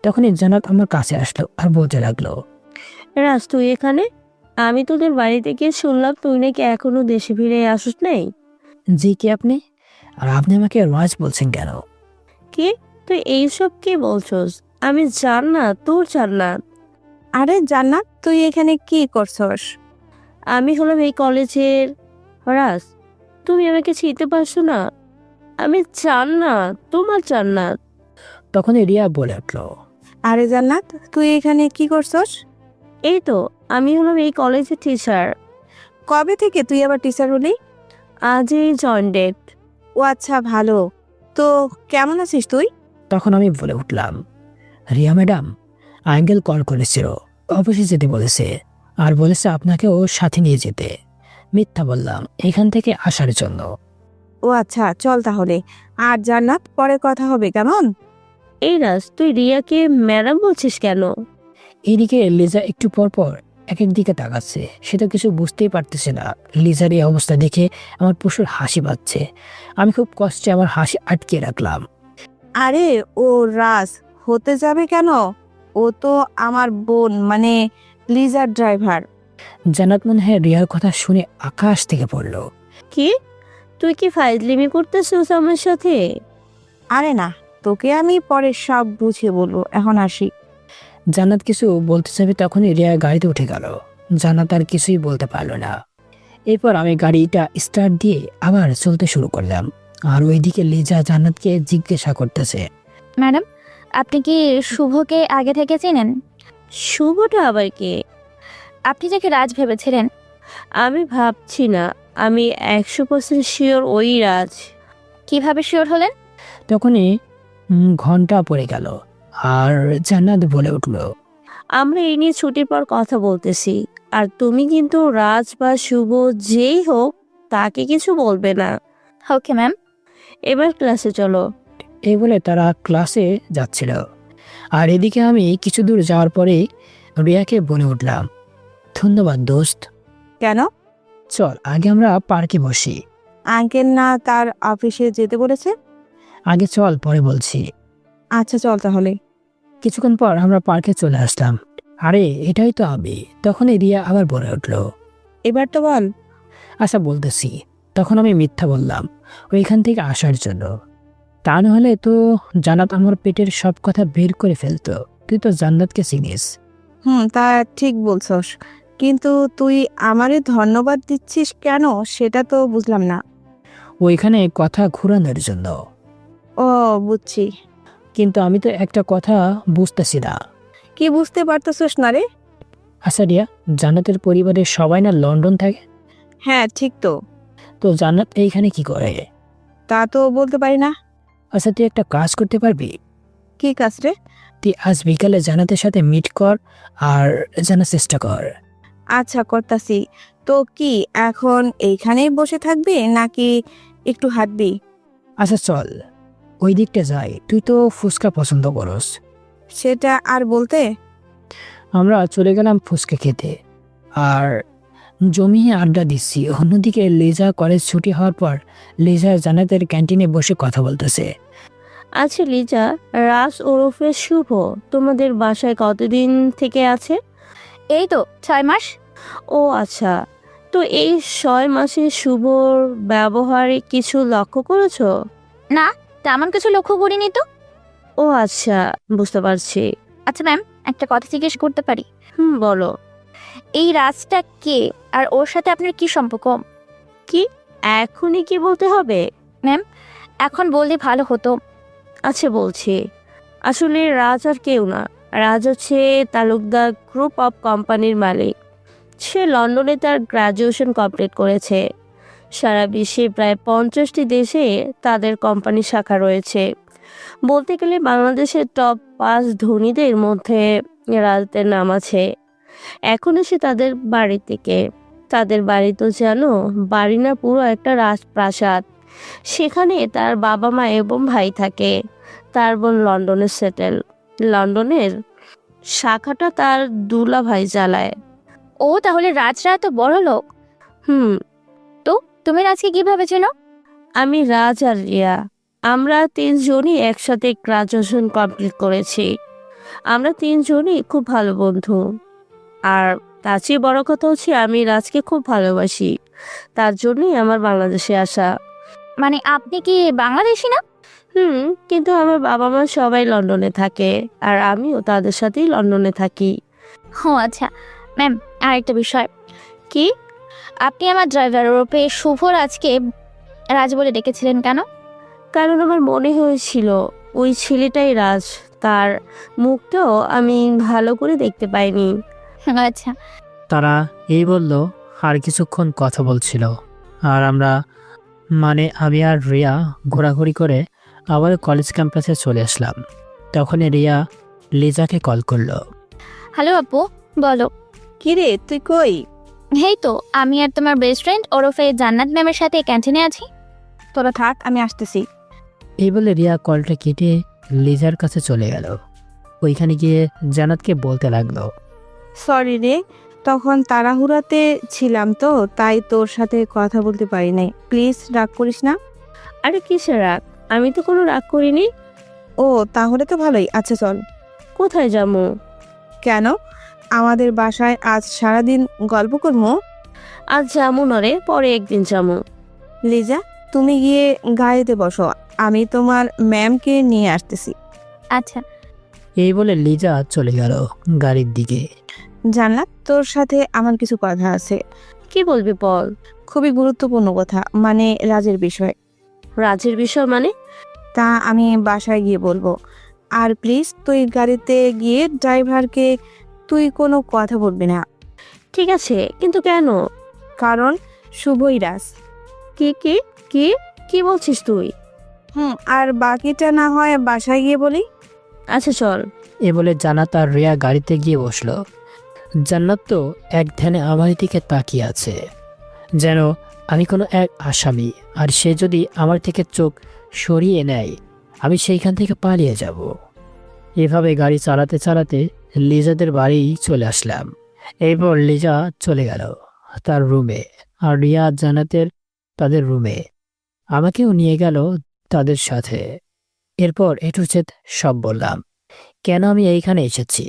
তখনই জান্নাত আমার কাছে আসলো আর বলতে লাগলো, রাজ তুই এখানে? আমি তোদের বাড়িতে গিয়ে শুনলাম তুই নাকি এখনো দেশে ফিরে আসিস নাই। জি কি আপনি? আর আপনি আমাকে রাজ বলছেন কেন? কি তুই এইসব কি বলছস? আমি জান্নাত, তোর জান্নাত। আরে জান্নাত, তুই এখানে কি করছস? আমি হলাম এই কলেজের। রাজ তুমি আমাকে চিনতে পারছো না? আমি জান্নাত, তোমার জান্নাত। তখনই রিয়া বলে উঠলো, আরে জান্নাত, তুই এখানে কি করছস? এই তো আমি হলাম এই কলেজের টিচার। কবে থেকে তুই আবার টিচার হলি? আজই জয়েন ডেট। ও আচ্ছা, ভালো। তো কেমন আছিস তুই? তখন আমি বলে উঠলাম, রিয়া ম্যাডাম, আঙ্কেল কল করেছিল, অফিসে যেতে বলেছে, আর বলেছে আপনাকে ওর সাথে নিয়ে যেতে। মিথ্যা বললাম এখান থেকে আসার জন্য। ও আচ্ছা, চল তাহলে। আর জান্নাত, পরে কথা হবে, কেমন? এই রাজ তুই রিয়াকে ম্যাডাম বলছিস কেন? এইদিকে লিজা একটু পর পর এক এক দিকে তাকাচ্ছে, সে তো কিছু বুঝতেই পারতেছে না। লিজার এই অবস্থা দেখে আমার প্রচুর হাসি পাচ্ছে। আমি খুব কষ্টে আমার হাসি আটকে রাখলাম। আরে ও রাজ হতে যাবে কেন? ও তো আমার বোন, মানে লিজার ড্রাইভার। জান্নাত মনে হয় রিয়ার কথা শুনে আকাশ থেকে পড়লো। কি তুই কি ফাইজলিমি করতেছিস আমার সাথে? আরে না, তোকে আমি পরে সব বুঝিয়ে বলবো, এখন আসি। জান্নাত কিছু বলতে চাইবে তখনই রিয়া গাড়িতে উঠে গেল। জান্নাত আর কিছুই বলতে পারলো না। এরপর আমি গাড়িটা স্টার্ট দিয়ে আবার চলতে শুরু করলাম। আর ওইদিকে লিজা জান্নাতকে জিজ্ঞাসা করতেছে, ম্যাডাম, আপনি কি শুভকে আগে থেকে চেনেন? শুভটা আবার কে? আপনি যাকে রাজ ভেবেছিলেন। আমি ভাবছি না, আমি 100% শিওর ওই রাজ। কিভাবে শিওর হলেন? তখনই ঘন্টা পড়ে গেল আর জান্নাত বলে উঠল, আমরা এই নিয়ে ছুটির পর কথা বলতেছি, আর তুমি কিন্তু রাজ বা শুভ যেই হোক তাকে কিছু বলবে না। Okay ma'am. এবার ক্লাসে চলো। এই বলে তারা ক্লাসে যাচ্ছিল। আর এদিকে আমি কিছু দূর যাওয়ার পরে রিয়াকে বলে উঠলাম, ধন্যবাদ দোস্ত। কেন? চল আগে আমরা পার্কে বসি। আঙ্কেল না তার অফিসে যেতে বলেছে? আগে চল, পরে বলছি। আচ্ছা চল তাহলে। কিছুক্ষণ পর আমরা পার্কে চলে আসলাম। আরে এটাই তো আমি। তখনই রিয়া আবার বলে উঠলো, এবার তো বল। আচ্ছা বলতেছি। তখন আমি মিথ্যা বললাম ওইখান থেকে আসার জন্য। তা নাহলে তো জান্নাত আমার পেটের সব কথা বের করে ফেলতো। তুই তো জান্নাতকে চিনিস। তা ঠিক বলছস, কিন্তু তুই আমারে ধন্যবাদ দিচ্ছিস কেন সেটা তো বুঝলাম না। ওইখানে কথা ঘুরানোর জন্য। ও বুঝছি। কিন্তু আমি তো একটা কথা বুঝতেছি না। কি বুঝতে পারতেছস না রে? আচ্ছা রিয়া, জান্নাতের পরিবারের সবাই না লন্ডন থাকে? হ্যাঁ ঠিক তো। তো জান্নাত এইখানে কি করে? তা তো বলতে পারি না। আচ্ছা তুই একটা কাজ করতে পারবি? কি কাজ রে? তুই আজ বিকালে জান্নাতের সাথে মিট কর আর জানার চেষ্টা কর। আচ্ছা করতাছি। তো কি এখন এইখানেই বসে থাকবি নাকি একটু হাঁটবি? আচ্ছা চল ওই দিকটা যাই। তুই তো ফুচকা পছন্দ করস। সেটা আর বলতে। আমরা চলে গেলাম ফুচকা খেতে আর জমিয়ে আড্ডা দিচ্ছি। অন্যদিকে লিজা কলেজ ছুটি হওয়ার পর লিজা জান্নাতের ক্যান্টিনে বসে কথা বলতেছে। আচ্ছা লিজা, রাজ ওরফে শুভ তোমাদের বাসায় কতদিন থেকে আছে? এই তো 6 মাস। ও আচ্ছা, তো এই 6 মাসে শুভর ব্যবহারে কিছু লক্ষ্য করেছো? না, তেমন কিছু লক্ষ্য করিনি তো। ও আচ্ছা, বুঝতে পারছি। আচ্ছা ম্যাম, একটা কথা জিজ্ঞেস করতে পারি? বলো। এই রাজটা কে আর ওর সাথে আপনার কি সম্পর্ক? কি এখনই কি বলতে হবে? ম্যাম, এখন বললে ভালো হতো। আচ্ছা বলছি। আসলে রাজ আর কেউ না, রাজ হচ্ছে তালুকদার গ্রুপ অফ কোম্পানির মালিক। সে লন্ডনে তার গ্র্যাজুয়েশন কমপ্লিট করেছে। সারা বিশ্বে প্রায় 50টি দেশে তাদের কোম্পানি শাখা রয়েছে। বলতে গেলে বাংলাদেশের টপ 5 ধনীদের মধ্যে রাজদের নাম আছে। এখন এসে তাদের বাড়ি থেকে, তাদের বাড়ি তো জানো, বাড়ি না পুরো একটা রাজপ্রাসাদ। সেখানে তার বাবা মা এবং ভাই থাকে। তার বোন লন্ডনে সেটেল। লন্ডনের শাখাটা তার দুলা ভাই চালায়। ও তাহলে রাজরা তো বড় লোক। তো তুমি রাজকে কিভাবে চেনো? আমি রাজ আর রিয়া, আমরা 3 জনই একসাথে গ্রাজুয়েশন কমপ্লিট করেছি। আমরা তিনজনই খুব ভালো বন্ধু। আর তার চেয়ে বড় কথা হচ্ছে আমি রাজকে খুব ভালোবাসি, তার জন্যই আমার বাংলাদেশে আসা। মানে আপনি কি বাংলাদেশি না? কিন্তু আমার বাবা মা সবাই লন্ডনে থাকে, আর আমিও তাদের সাথেই লন্ডনে থাকি। ও আচ্ছা ম্যাম, আরেকটা বিষয়। কি? আপনি আমার ড্রাইভার ওরফে শুভ রাজকে রাজ বলে ডেকেছিলেন কেন? কারণ আমার মনে হয়েছিল ওই ছেলেটাই রাজ, তার মুখটাও আমি ভালো করে দেখতে পাইনি। আচ্ছা। তারা এই বলল আর কিছুক্ষণ কথা বলছিল, আর আমরা মানে আমি আর রিয়া ঘোরাঘুরি করে আবার কলেজ ক্যাম্পাসে চলে আসলাম। তখনই রিয়া লিজাকে কল করলো। হ্যালো আপু, বলো। কিরে তুই কই? এই তো আমি আর তোমার বেস্ট ফ্রেন্ড ওরফে জান্নাত ম্যামের সাথে ক্যান্টিনে আছি। তোরা থাক, আমি আসতেছি। এই বলে রিয়া কলটা কেটে লিজার কাছে চলে গেল। ওইখানে গিয়ে জান্নাতকে বলতে লাগলো, সরি রে, তখন তাড়াহুড়াতে ছিলাম তো, তাই তোর সাথে কথা বলতে পারি নাই। প্লিজ রাগ করিস না। আরে কিসের রাগ? আমি তো কোনো রাগ করিনি। ও তাহলে তো ভালোই। আচ্ছা চল। কোথায় যাবো? কেন? আমাদের বাসায় আজ সারাদিন গল্প করবো। আজ যাবো নরে, পরে একদিন যাবো। লিজা, তুমি গিয়ে গাড়িতে বসো, আমি তোমার ম্যামকে নিয়ে আসতেছি। আচ্ছা। এই বলে লিজা চলে গেল গাড়ির দিকে। জানলাম তোর সাথে আমার কিছু কথা আছে। কি বলবি বল। খুবই গুরুত্বপূর্ণ কথা, মানে রাজের বিষয়। রাজের বিষয় মানে? তা আমি বাসায় গিয়ে বলবো। আর প্লিজ তুই গাড়িতে গিয়ে ড্রাইভারকে তুই কোনো কথা বলবি না। ঠিক আছে, কিন্তু কেন? কারণ শুভই রাজ। কি কি কি কি বলছিস তুই? আর বাকিটা না হয় বাসায় গিয়ে বলি। আচ্ছা চল। এ বলে জান্নাত আর রিয়া গাড়িতে গিয়ে বসলো। জান্নাত তো এক ধ্যানে আমার দিকে তাকিয়ে আছে, যেন আমি কোনো এক আসামি, আর সে যদি আমার থেকে চোখ সরিয়ে নেয় আমি সেইখান থেকে পালিয়ে যাব। এভাবে গাড়ি চালাতে চালাতে লিজাদের বাড়ি চলে আসলাম। এরপর লিজা চলে গেল তার রুমে, আর রিয়া জান্নাতের তাদের রুমে। আমাকেও নিয়ে গেল তাদের সাথে। এরপর এটু জেড সব বললাম, কেন আমি এইখানে এসেছি,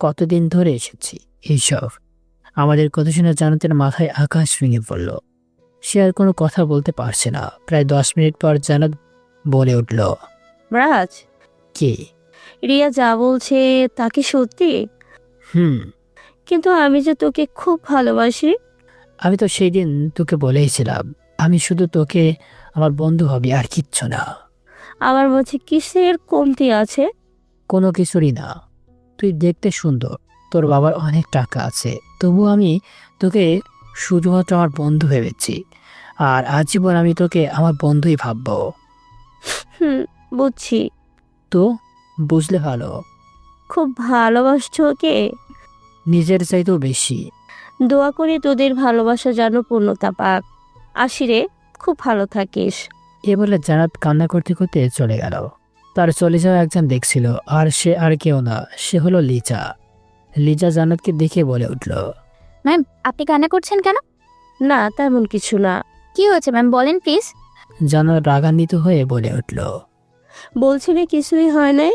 কতদিন ধরে এসেছি, এইসব। আমাদের কথা শুনে জান্নাতের মাথায় আকাশ ভেঙে পড়ল। সে আর কোনো কথা বলতে পারছে না। প্রায় 10 মিনিট পর জান্নাত বলে উঠল, রাজ, কি? রিয়া যা বলছে তা কি সত্যি? কিন্তু আমি যে তোকে খুব ভালোবাসি। আমি তো সেই দিন তোকে বলেইছিলাম আমি শুধু তোকে আমার বন্ধু হবি, আর কিচ্ছু না। আমার মাঝে কিসের কমতি আছে? কোনো কিছুরই না। তুই দেখতে সুন্দর, তোর বাবার অনেক টাকা আছে, তবু আমি তোকে শুধুমাত্র আমার বন্ধু ভেবেছি, আর আজীবন আমি তোকে আমার বন্ধুই ভাববো। বুঝছি। তো বুঝলে ভালো। খুব ভালোবাসছো ওকে? নিজের চাইতেও বেশি। দোয়া করি তোদের ভালোবাসা যেন পূর্ণতা পাক। আসি রে, খুব ভালো থাকিস। এ বলে জান্নাত কান্না করতে করতে চলে গেল। তার চলে যাওয়া একজন দেখছিল, আর সে আর কেউ না, সে হলো লিজা। লিজা জান্নাতকে দেখে বলে উঠল, ম্যাম আপনি কান্না করছেন কেন? না তেমন কিছু না। কি হয়েছে ম্যাম, বলেন প্লিজ। জান্নাত রাগান্বিত হয়ে বলে উঠল, বলছিলে কিছুই হয় নাই।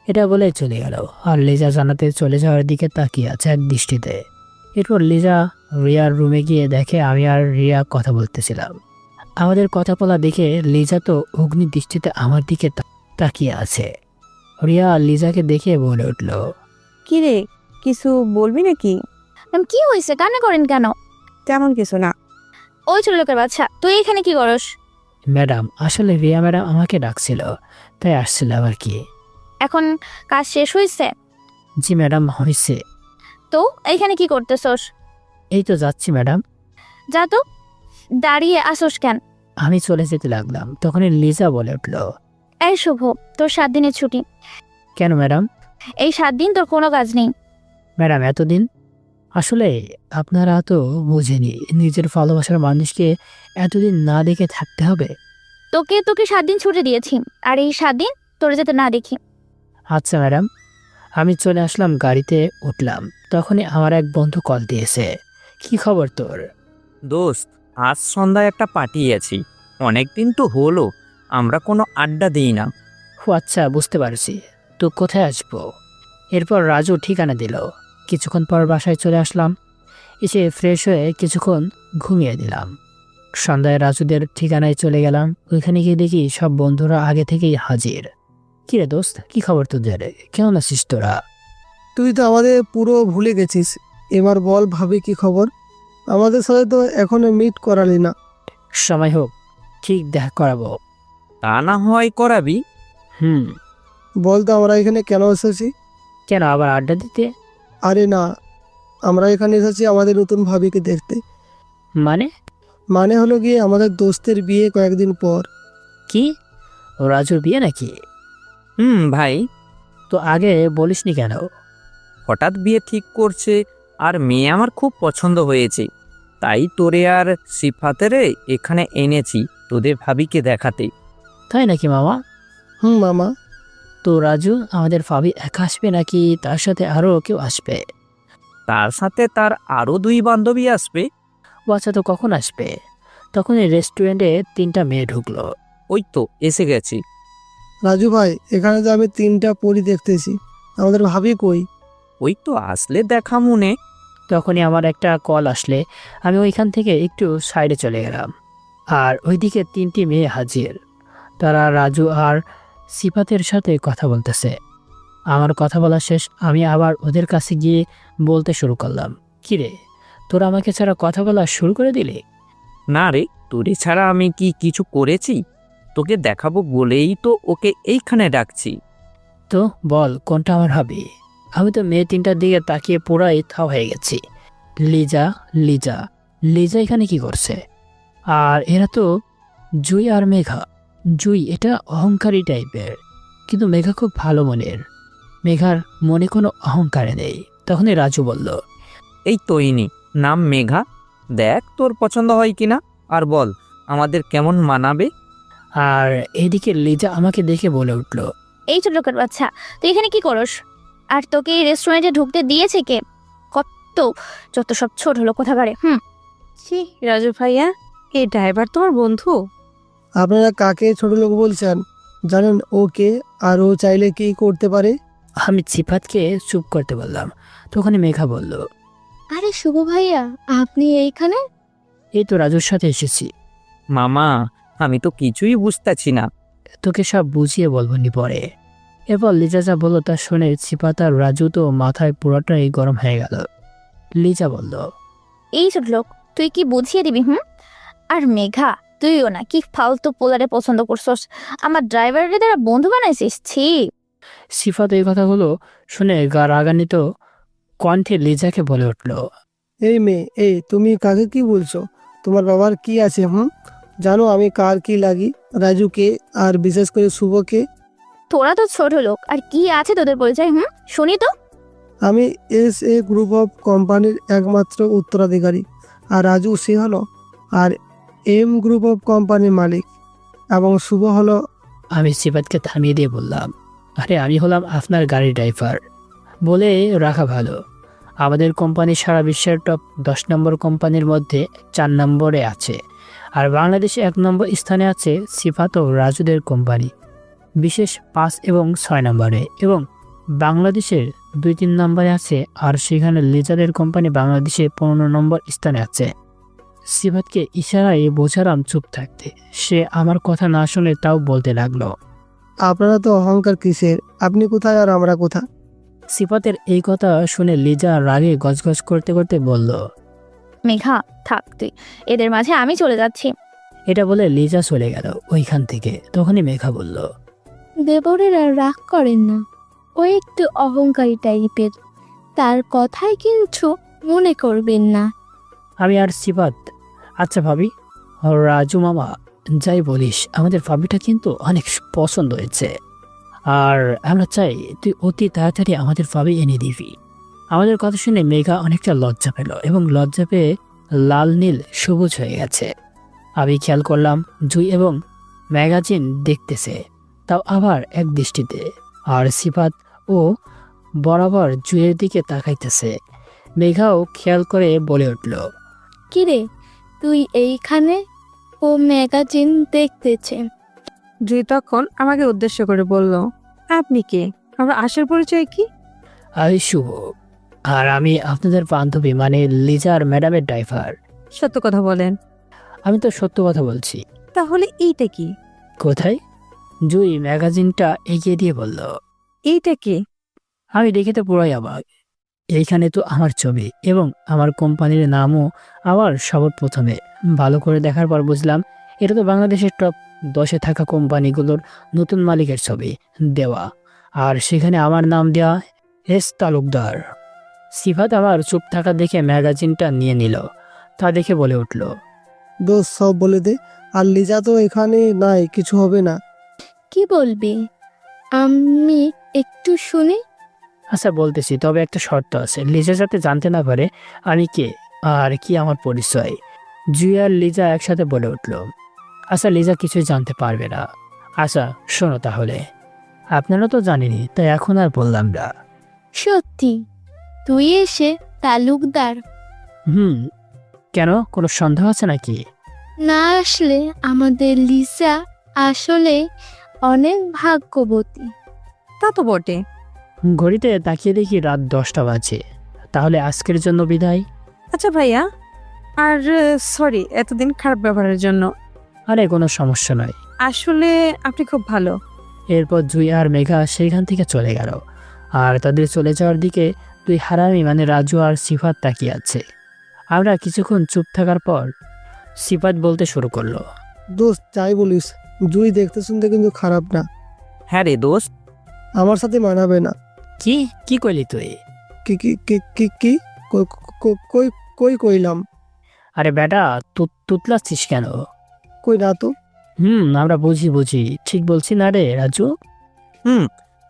এটা বলে চলে গেল। আর লিজা জান্নাতের চলে যাওয়ার দিকে তাকিয়ে আছে এক দৃষ্টিতে। এরপর লিজা রিয়ার রুমে গিয়ে দেখে আমি আর রিয়া কথা বলতেছিলাম। আমাদের কথা বলা দেখে লিজা তো অগ্নি দৃষ্টিতে আমার দিকে তাকিয়ে আছে। রিয়া লিজাকে দেখে বলে উঠল, কি রে, কিছু বলবি নাকি? ম্যাম কি হয়েছে, কান্না করেন কেন? তেমন কিছু না। ওই ছোট লোকের বাচ্চা, তুই এখানে কি করস? ম্যাডাম, আসলে রিয়া ম্যাডাম আমাকে ডাকছিল, তাই আসছিলাম আর কি। এখন কাজ শেষ হয়েছে? জি ম্যাডাম, হয়েছে। তো এইখানে কি করতেছস? এই তো যাচ্ছি ম্যাডাম। যা তো, দাঁড়িয়ে আসোস কেন? আমি চলে যেতে লাগলাম, তখনই লিজা বলে উঠল, এই শুভ, তোর 7 দিনের ছুটি। কেন ম্যাডাম? এই 7 দিন তোর কোনো কাজ নেই। ম্যাডাম এতদিন আসলে আপনারা তো বুঝেনি নিজের ভালোবাসার মানুষকে এতদিন না দেখে থাকতে হবে। তোকে 7 দিন ছুটি দিয়েছি, আর এই 7 দিন তোর যাতে না দেখি। আচ্ছা ম্যাডাম। আমি চলে আসলাম, গাড়িতে উঠলাম। তখনই আমার এক বন্ধু কল দিয়েছে। কি খবর তোর? দোস্ত, আজ সন্ধ্যায় একটা পার্টি আছি। অনেকদিন তো হলো আমরা কোনো আড্ডা দিই না। ও আচ্ছা, বুঝতে পারছি। তো কোথায় আসবো? এরপর রাজু ঠিকানা দিল। কিছুক্ষণ পর বাসায় চলে আসলাম। এসে ফ্রেশ হয়ে কিছুক্ষণ ঘুমিয়ে দিলাম। সন্ধ্যায় রাজুদের ঠিকানায় চলে গেলাম। ওইখানে গিয়ে দেখি সব বন্ধুরা আগে থেকেই হাজির। কিরে দোস্ত, কি খবর তোদের? কেমন আছিস তোরা? তুই তো আমাদের পুরো ভুলে গেছিস। এবার বল ভাবি কি খবর? আমাদের সাথে তো এখনো মিট করালি না। সময় হোক, ঠিক দেখা করাবো। তা না হয় করাবি। হুম। বল তো আমরা এখানে কেন এসেছি? কেন, আবার আড্ডা দিতে? আরে না, আমরা এখানে এসেছি আমাদের নতুন ভাবিকে দেখতে। মানে? মানে হলো গিয়ে আমাদের দোস্তের বিয়ে কয়েকদিন পর। কি, ও রাজুর বিয়ে নাকি? ভাই, তো আগে বলিসনি কেন? হঠাৎ বিয়ে ঠিক করছে, আর মেয়ে আমার খুব পছন্দ হয়েছে, তাই তোরে আর সিফাতেরে এখানে এনেছি তোদের ভাবিকে দেখাতে। তাই নাকি মামা? মামা। তো রাজু, আমাদের ভাবি একা আসবে নাকি তার সাথে আরো কেউ আসবে? তার সাথে তার আরো 2 বান্ধবী আসবে। ও আচ্ছা, তো কখন আসবে? তখন এই রেস্টুরেন্টে 3টা মেয়ে ঢুকলো। ওই তো এসে গেছি। রাজু ভাই, এখানে তো আমি 3টা পরি দেখতেছি, আমাদের ভাবি কই? ওই তো আসলে দেখা মনে। তখনই আমার একটা কল আসলে আমি ওইখান থেকে একটু সাইডে চলে গেলাম। আর ওইদিকে 3টি মেয়ে হাজির। তারা রাজু আর সিফাতের সাথে কথা বলতেছে। আমার কথা বলা শেষ, আমি আবার ওদের কাছে গিয়ে বলতে শুরু করলাম, কিরে তোরা আমাকে ছাড়া কথা বলা শুরু করে দিলি? না রে, তোরে ছাড়া আমি কি কিছু করেছি? তোকে দেখাবো বলেই তো ওকে এইখানে ডাকছি। তো বল, কোনটা আমার হবে? আমি তো মেয়ে 3টার দিকে তাকিয়ে পুরাই থা হয়ে গেছি। লিজা লিজা লিজা এখানে কি করছে? আর এরা তো জুই আর মেঘা। জুই এটা অহংকারী টাইপের, কিন্তু মেঘা খুব ভালো মনের। মেঘার মনে কোনো অহংকার নেই। তখনই রাজু বলল, এই তো ইনি, নাম মেঘা। দেখ তোর পছন্দ হয় কিনা, আর বল আমাদের কেমন মানাবে। আর এদিকে লিজা আমাকে দেখে বলে উঠল, এই ছোট লোকের বাচ্চা, তুই এখানে কি করস? আর তোকে এই রেস্টুরেন্টে ঢুকতে দিয়েছে কে? কত যত সব ছোট লোক কোথাকারে। ছি রাজু ভাইয়া, এই ড্রাইভার তোমার বন্ধু? আপনারা কাকে ছোট লোক বলছেন? জানেন ও কে, আর ও চাইলে কি করতে পারে? আমি সিফাতকে চুপ করতে বললাম। তখনই মেঘা বলল, আরে শুভ ভাইয়া, আপনি এইখানে? এই তো রাজুর সাথে এসেছি। মামা, আমি তো কিছুই বুঝতেছি না। তোকে সব বুঝিয়ে বলবো নি পরে। এরপর লিজা যা বললো তা শুনে সিফাত আর রাজু তো মাথায় পুরোটাই গরম হয়ে গেল। লিজা বলল, এই ছোট লোক, তুই কি বুঝিয়ে দিবি? আর মেঘা, তুইও না কি ফালতু পোলারে পছন্দ করছস? আমার ড্রাইভারের দ্বারা বন্ধু বানাইছিস? ছি। সিফাত এই কথাগুলো শুনে রাগান্বিত কণ্ঠে লিজাকে বলে উঠল, এই মেয়ে, এই তুমি কাকে কি বলছো? তোমার বাবার কি আছে? জানো আমি কার কি লাগি? রাজুকে, আর বিশেষ করে শুভকে। তোরা তো ছোট লোক, আর কি আছে তোদের পরিচয়? শুনি তো। আমি SA গ্রুপ অফ কোম্পানির একমাত্র উত্তরাধিকারী, আর রাজু সে হলো আর M গ্রুপ অফ কোম্পানির মালিক, এবং শুভ হলো। আমি সিফাতকে থামিয়ে দিয়ে বললাম, আরে আমি হলাম আপনার গাড়ির ড্রাইভার। বলে রাখা ভালো, আমাদের কোম্পানি সারা বিশ্বের টপ 10 নম্বর কোম্পানির মধ্যে 4 নম্বরে আছে। আর বাংলাদেশে 1 নম্বর স্থানে আছে সিফাত ও রাজুদের কোম্পানি, বিশেষ 5 এবং 6 নম্বরে। এবং বাংলাদেশের 2-3 নম্বরে আছে, আর সেখানে লিজাদের কোম্পানি বাংলাদেশে 15 নম্বর স্থানে আছে। সিফাতকে ইশারায় বোঝালাম চুপ থাকতে। সে আমার কথা না শুনে তাও বলতে লাগলো, আপনারা তো অহংকার কিসের? আপনি কোথায় আর আমরা কোথায়? সিফাতের এই কথা শুনে লিজা রাগে গজগজ করতে করতে বলল, মেঘা থাক তুই, এদের মাঝে আমি চলে যাচ্ছি। এটা বলে লিজা চলে গেল ওইখান থেকে। তখনই মেঘা বলল, দেবরের আর রাগ করেন না, ও একটু অহংকারী টাইপের, তার কথায় কিছু মনে করবেন না। আমি আর সিফাত, আচ্ছা ভাবি, রাজু মামা যাই বলিস, আমাদের ভাবিটা কিন্তু অনেক পছন্দ হয়েছে। আর আমরা চাই তুই অতি তাড়াতাড়ি আমাদের ভাবি এনে দিবি। আমাদের কথা শুনে মেঘা অনেকটা লজ্জা পেল, এবং লজ্জা পেয়ে লাল নীল সবুজ হয়ে গেছে। আমি খেয়াল করলাম জুই এবং ম্যাগাজিন দেখতেছে, তাও আবার এক দৃষ্টিতে। আর সিফাত ও বরাবর জুইয়ের দিকে তাকাইতেছে। মেঘাও খেয়াল করে বলে উঠল, কিরে তুই এইখানে? ও ম্যাগাজিন দেখতেছে। জুই তখন আমাকে উদ্দেশ্য করে বলল, আপনি কে? আমরা আসার পরিচয় কি? আমি শুভ, আর আমি আপনাদের বান্ধবী মানে লিজা আর ম্যাডামের ড্রাইভার। সত্য কথা বলেন। আমি তো সত্য কথা বলছি। তাহলে এইটা কি? কোথায়? জুই ম্যাগাজিনটা এগিয়ে দিয়ে বলল। এইটা কি? আমি দেখে তো পুরাই অবাক। এইখানে তো আমার ছবি এবং আমার কোম্পানির নামও আমার সবার প্রথমে। ভালো করে দেখার পর বুঝলাম এটা তো বাংলাদেশের টপ 10-এ থাকা কোম্পানিগুলোর নতুন মালিকের ছবি দেওয়া, আর সেখানে আমার নাম দেওয়া এস তালুকদার। সিফাত আমার চুপ থাকা দেখে ম্যাগাজিনটা নিয়ে নিল। তা দেখে বলে উঠল, দোস্ত সব বলে দে। আর লিজা তো এখানে নাই, কিছু হবে না। কি বলবি? আমি একটু শুনি। আচ্ছা বলতেছি, তবে একটা শর্ত আছে। লিজা যাতে জানতে না পারে আমি কে আর কি আমার পরিচয়। জুই আর লিজা একসাথে বলে উঠল, আচ্ছা লিজা কিছুই জানতে পারবে না। আচ্ছা শোনো তাহলে, আপনারা তো জানেনই, তাই এখন আর বললাম না। সত্যি তুই এসে তালুকদার কেন, কোনো সন্দেহ আছে নাকি? না আসলে আমাদের লিসা আসলে অনেক ভাগ্যবতী। তা তো বটে। ঘড়িতে তাকিয়ে দেখি রাত 10টা বাজে। তাহলে আজকের জন্য বিদায়। আচ্ছা ভাইয়া, আর সরি এতদিন খারাপ ব্যবহারের জন্য। আরে কোনো সমস্যা নয়। আসলে আপনি খুব ভালো। এরপর জুই আর মেঘা সেইখান থেকে চলে গেল, আর তাদের চলে যাওয়ার দিকে দুই হারামি মানে রাজু আর সিফাত তাকিয়ে আছে। আমরা কিছুক্ষণ চুপ থাকার পর সিফাত বলতে শুরু করলো, দোস্ত যাই বলিস, জুই দেখতে শুনতে কিন্তু খারাপ না। হ্যাঁ রে দোস্ত। আমার সাথে মানাবে না। কি কি কইলি তুই? কি কি কি কি কি কই কই কইলাম? আরে বেটা তুতলাচ্ছিস কেন? কই না তো। আমরা বুঝি ঠিক বলছি না রে রাজু?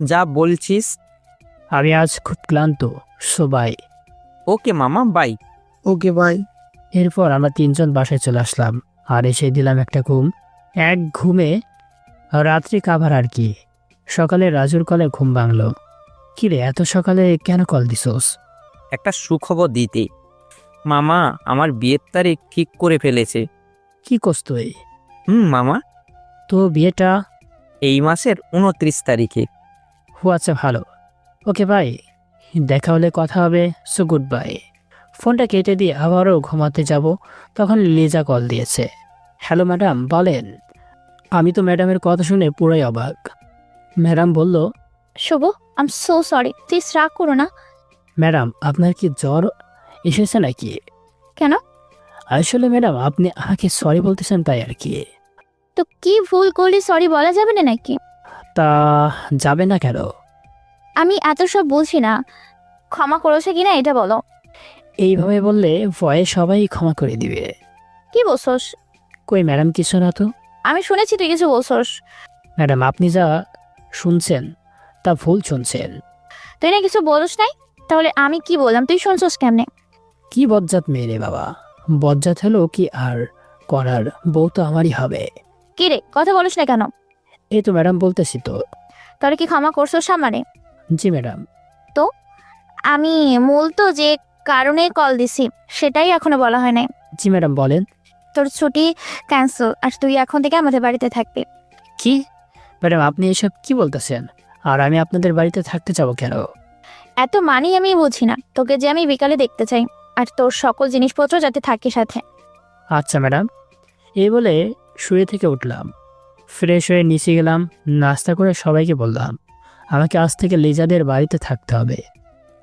যা বলছিস। আমি আজ খুব ক্লান্ত, সবাই। ওকে মামা, বাই। Okay bye. এরপর আমরা 3জন বাসায় চলে আসলাম, আর এসে দিলাম একটা ঘুম। এক ঘুমে রাত্রি কাভার আর কি। সকালে রাজুর কলে ঘুম ভাঙলো। কিরে এত সকালে কেন কল দিছোস? একটা সুখবর দিতে। মামা আমার বিয়ের তারিখ ঠিক করে ফেলেছে। কি কস তুই? মামা, তো বিয়েটা এই মাসের 29 তারিখে। আচ্ছা ভালো। ওকে ভাই, দেখা হলে কথা হবে। So good bye. ফোনটা কেটে দিয়ে আবারও ঘুমাতে যাব, তখন লিজা কল দিয়েছে। হ্যালো ম্যাডাম, বলেন। আমি তো ম্যাডামের কথা শুনে পুরাই অবাক। ম্যাডাম বলল, Shubho, I am so sorry, please রাগ করো না। ম্যাডাম আপনার কি জ্বর এসেছে নাকি? কেন? আসলে ম্যাডাম আপনি আমাকে সরি বলতেছেন তাই আর কি। তো কি ভুল করলে সরি বলা যাবে না নাকি? তা যাবে না কেন? আমি এত সব বলছি না, ক্ষমা করেছে কিনা এটা বলো। এইভাবে বললে ভয়ে সবাই ক্ষমা করে দিবে। কি বলছস? কই ম্যাডাম কিছু না তো। আমি শুনেছি তুই কিছু বলছস। ম্যাডাম আপনি যা শুনছেন তা ভুল শুনছেন। তুই না কিছু বলস নাই, তাহলে আমি কি বললাম তুই শুনছস কেমনে? কি বজ্জাত মেয়ে রে বাবা। বজ্জাত হলো কি আর করার, বউ তো আমারই হবে। কি রে কথা বলিস না কেন? এই তো ম্যাডাম বলতেছি তো। তাহলে কি ক্ষমা করছস সামনে? জি ম্যাডাম। তো আমি মূল তো যে কারণে কল দিছি সেটাই এখনো বলা হয় নাই। জি ম্যাডাম বলেন। তোর ছুটি ক্যান্সেল, আর তুই এখন থেকে আমাদের বাড়িতে থাকবি। কি ম্যাডাম আপনি এসব কি বলতেছেন? আর আমি আপনাদের বাড়িতে থাকতে যাবো কেন? এত মানি আমি বুঝি না, তোকে যে আমি বিকালে দেখতে চাই, আর তোর সকল জিনিসপত্র যাতে থাকে সাথে। আচ্ছা ম্যাডাম। এই বলে শুয়ে থেকে উঠলাম, ফ্রেশ হয়ে নিচে গেলাম, নাস্তা করে সবাইকে বললাম আমাকে আজ থেকে লিজাদের বাড়িতে থাকতে হবে।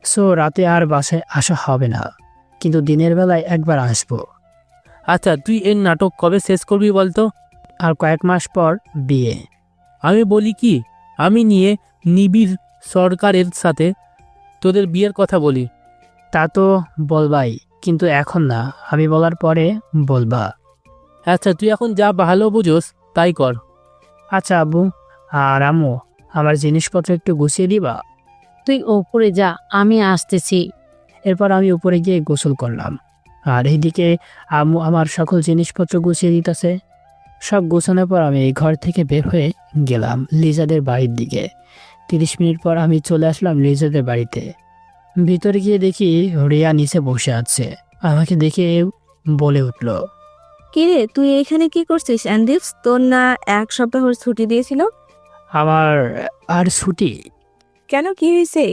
সো রাতে আর বাসায় আসা হবে না, কিন্তু দিনের বেলায় একবার আসবো। আচ্ছা তুই এর নাটক কবে শেষ করবি বলতো? আর কয়েক মাস পর বিয়ে। আমি বলি কি, আমি নিয়ে নিবিড় সরকারের সাথে তোদের বিয়ের কথা বলি। তা তো বলবাই, কিন্তু এখন না, আমি বলার পরে বলবা। আচ্ছা তুই এখন যা ভালো বুঝোস তাই কর। আচ্ছা আব্বু আর আম্মু, আমার জিনিসপত্র একটু গুছিয়ে দিবা? তুই ওপরে যা, আমি আসতেছি। এরপর আমি উপরে গিয়ে গোসল করলাম, আর এইদিকে আম্মু আমার সকল জিনিসপত্র গুছিয়ে দিতেছে। সব গোছানোর পর আমি ঘর থেকে বের হয়ে গেলাম লিজাদের বাড়ির দিকে। 30 মিনিট পর আমি চলে আসলাম লিজাদের বাড়িতে। ভিতরে গিয়ে দেখি রিয়া নিচে বসে আছে। আমাকে দেখে বলে উঠল, কিরে তুই এখানে কি করছিস অ্যান্ডিপস? তোর না 1 সপ্তাহ ছুটি দিয়েছিল? আমার আর ছুটি? কেন, কি হয়েছে?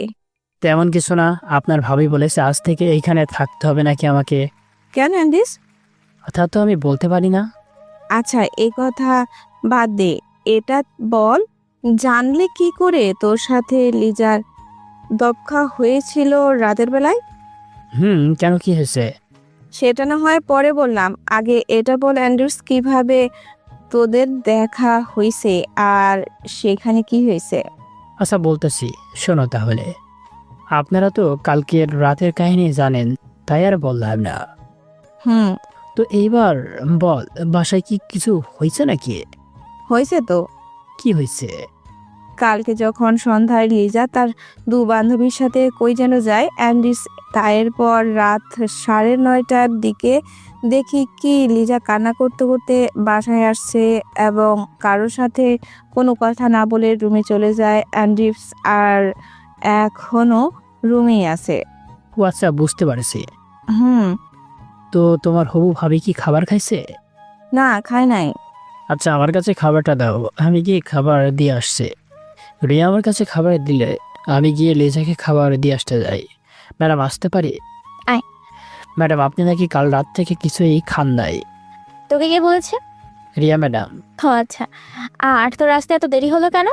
তেমন কিছু না, আপনার ভাবি বলেছে আজ থেকে এইখানে থাকতে হবে নাকি আমাকে। কেন অ্যান্ডিস? তা তো আমি বলতে পারি না। আচ্ছা এই কথা বাদ দে, এটা বল, জানলে কি করে তোর সাথে লিজার দক্ষা হয়েছিল রাতের বেলায়? কেন, কি হয়েছে? সেটা না হয় পরে বললাম, আগে এটা বল অ্যান্ড্রুস, কিভাবে তোদের দেখা হয়েছে আর সেখানে কি হয়েছে? আচ্ছা বলতেছি, শোনো তাহলে। আপনারা তো কালকের রাতের কাহিনী জানেন, তাই আর বললাম না। হুম তো এইবার বল, বাসায় কি কিছু হয়েছে নাকি? হয়েছে তো। কি হয়েছে? কালকে যখন সন্ধ্যায় লিজা তার দু বান্ধবীর সাথে কই যেন যায় অ্যান্ডিস, এরপর রাত 9:30টার দিকে দেখি কি লিজা কান্না করতে করতে বাসায় আসছে এবং কারোর সাথে কোনো কথা না বলে রুমে চলে যায় অ্যান্ডিস, আর এখনো রুমেই আছে। ও আচ্ছা, বুঝতে পারছি। হুম তো তোমার হবু ভাবি কি খাবার খাইছে? না, খায় নাই। আচ্ছা, আমার কাছে খাবারটা দাও, আমি গিয়ে খাবার দিয়ে আসছে। রিয়া আমার কাছে খাবার দিলে আমি গিয়ে লেজাকে খাবার দিয়ে আসতে যাই। ম্যাডাম আসতে পারি? আয়। ম্যাডাম, আপনি নাকি কাল রাত থেকে কিছুই খান নাই। তোকে কে বলেছে? রিয়া ম্যাডাম। ও আচ্ছা, আর তোর রাস্তায় এত দেরি হলো কেন?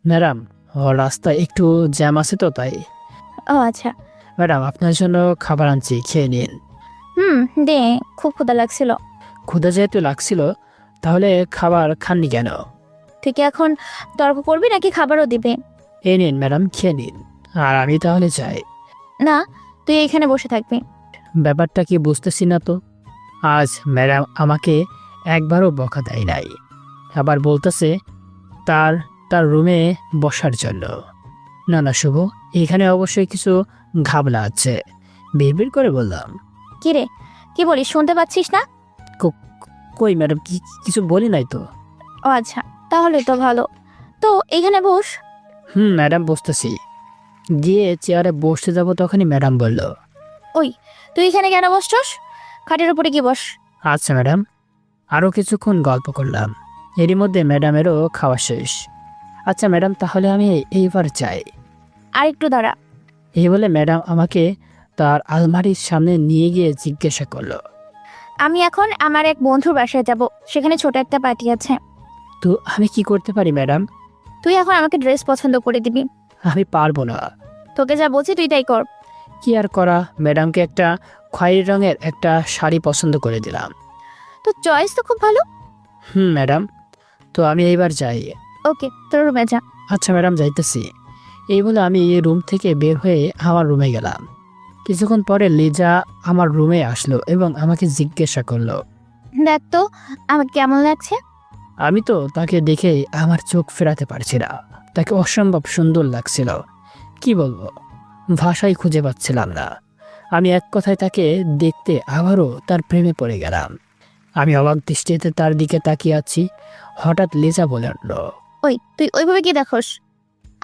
ম্যাডাম, রাস্তায় একটু জ্যাম আছে তো তাই। ও আচ্ছা। ম্যাডাম, আপনার জন্য খাবার আনছি, খেয়ে নিন। দে, খুব ক্ষুধা লাগছিল। ক্ষুধা যেহেতু লাগছিল, তাহলে খাবার খাননি কেন? তুই কি এখন তর্ক করবি নাকি খাবারও দিবে? এই নিন ম্যাডাম, খেয়ে নিন। আর আমি তাহলে যাই। না, তুই এখানে বসে থাকবি। ব্যাপারটা কি বুঝতেছি না তো। আজ ম্যাডাম আমাকে একবারও বকা দেয় নাই, আবার বলতেছে তার তার রুমে বসার জন্য। না না শুভ, এখানে অবশ্যই কিছু ঘাবলা আছে। বিড়বিড় করে বললাম। কি রে, কি বলিস, শুনতে পাচ্ছিস না? কই ম্যাডাম, কিছু বলি নাই তো। ও আচ্ছা, তাহলে তো ভালো। তো এখানে বস। ম্যাডাম বসতেছি। গিয়ে চেয়ারে বসতে যাব তখনই ম্যাডাম বলল, ওই তুই এখানে কেন বসছস? খাটের উপরে কি বস। আচ্ছা ম্যাডাম। আরও কিছুক্ষণ গল্প করলাম, এরই মধ্যে ম্যাডামেরও খাওয়া শেষ। আচ্ছা ম্যাডাম, তাহলে আমি এইবার চাই। আর একটু দাঁড়া। এই বলে ম্যাডাম আমাকে তার আলমারির সামনে নিয়ে গিয়ে জিজ্ঞাসা করলো, আমি এখন আমার এক বন্ধুর বাসায় যাব, সেখানে ছোট একটা পার্টি আছে। তো আমি কি করতে পারি ম্যাডাম? তুই এখন আমাকে ড্রেস পছন্দ করে দিবি। আমি পারবো না। তোকে যা বলছি তুই তাই কর। কি আর করা, ম্যাডামকে একটা খয়েরি রঙের একটা শাড়ি পছন্দ করে দিলাম। তো চয়েস তো খুব ভালো। ম্যাডাম, তো আমি এইবার যাই। ওকে, তোর রুমে যা। আচ্ছা ম্যাডাম, যাইতেছি। এই বলে আমি রুম থেকে বের হয়ে আমার রুমে গেলাম। কিছুক্ষণ পরে লিজা আমার রুমে আসলো এবং আমাকে জিজ্ঞাসা করলো, দেখ তো আমাকে কেমন লাগছে। আমি তো তাকে দেখে আমার চোখ ফেরাতে পারছি না। তাকে অসম্ভব সুন্দর লাগছিল, কি বলবো, ভাষাই খুঁজে পাচ্ছিলাম না। আমি এক কথায় তাকে দেখতে আবারও তার প্রেমে পড়ে গেলাম। আমি অবাক দৃষ্টিতে তার দিকে তাকিয়ে আছি। হঠাৎ লিজা বলে উঠলো, ওই তুই ওইভাবে কি দেখোস?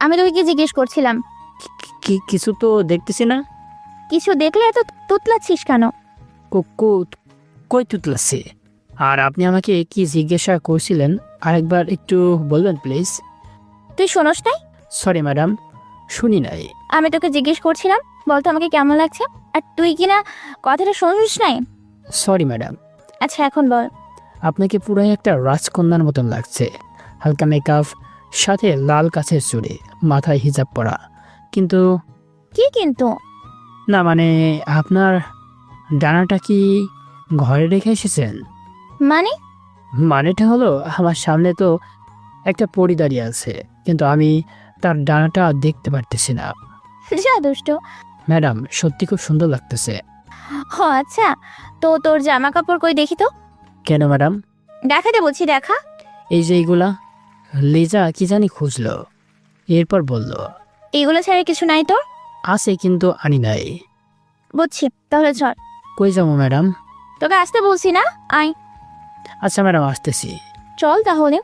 আমি তোকে কি জিজ্ঞেস করছিলাম? কিছু তো দেখতেছি না। কিছু দেখলে এত তুতলাচ্ছিস কেন? কই তুতলাচ্ছে? আর আপনি আমাকে কি জিজ্ঞাসা করছিলেন আরেকবার একটু বলবেন প্লিজ? তুই শোনস নাই? সরি ম্যাডাম, শুনি নাই। আমি তোকে জিজ্ঞেস করছিলাম বলতো আমাকে কেমন লাগছে, আর তুই কিনা কথাটা শুনিস নাই। Sorry madam. আচ্ছা এখন বল। আপনাকে পুরো একটা রাজকন্যার মতন লাগছে। হালকা মেকআপ, সাথে লাল কাছের চুড়ি, মাথায় হিজাব পরা। কিন্তু কি কিন্তু? না মানে আপনার ডানাটা কি ঘরে রেখে এসেছেন? মানে? মানেটা হলো আমার সামনে তো একটা পরী দাঁড়িয়ে আছে, কিন্তু আমি তার ডানাটা দেখতে পারতেছি না। যা দুষ্ট। ম্যাডাম, সত্যি খুব সুন্দর লাগতেছে। ও আচ্ছা, তো তোর জামা কাপড় কই দেখি তো। কেন ম্যাডাম? দেখাতে বলছি, দেখা। এই যে এইগুলা। লিজা কি জানি খুঁজলো, এরপর বলল, এইগুলো ছাড়া কিছু নাই তোর? আছে কিন্তু আনি নাই। বুঝছি, তাহলে চল। কই যাবো ম্যাডাম? তোকে আসতে বলছি না, আয়। আচ্ছা ম্যাডাম, আসতেছি। চল তাহলে।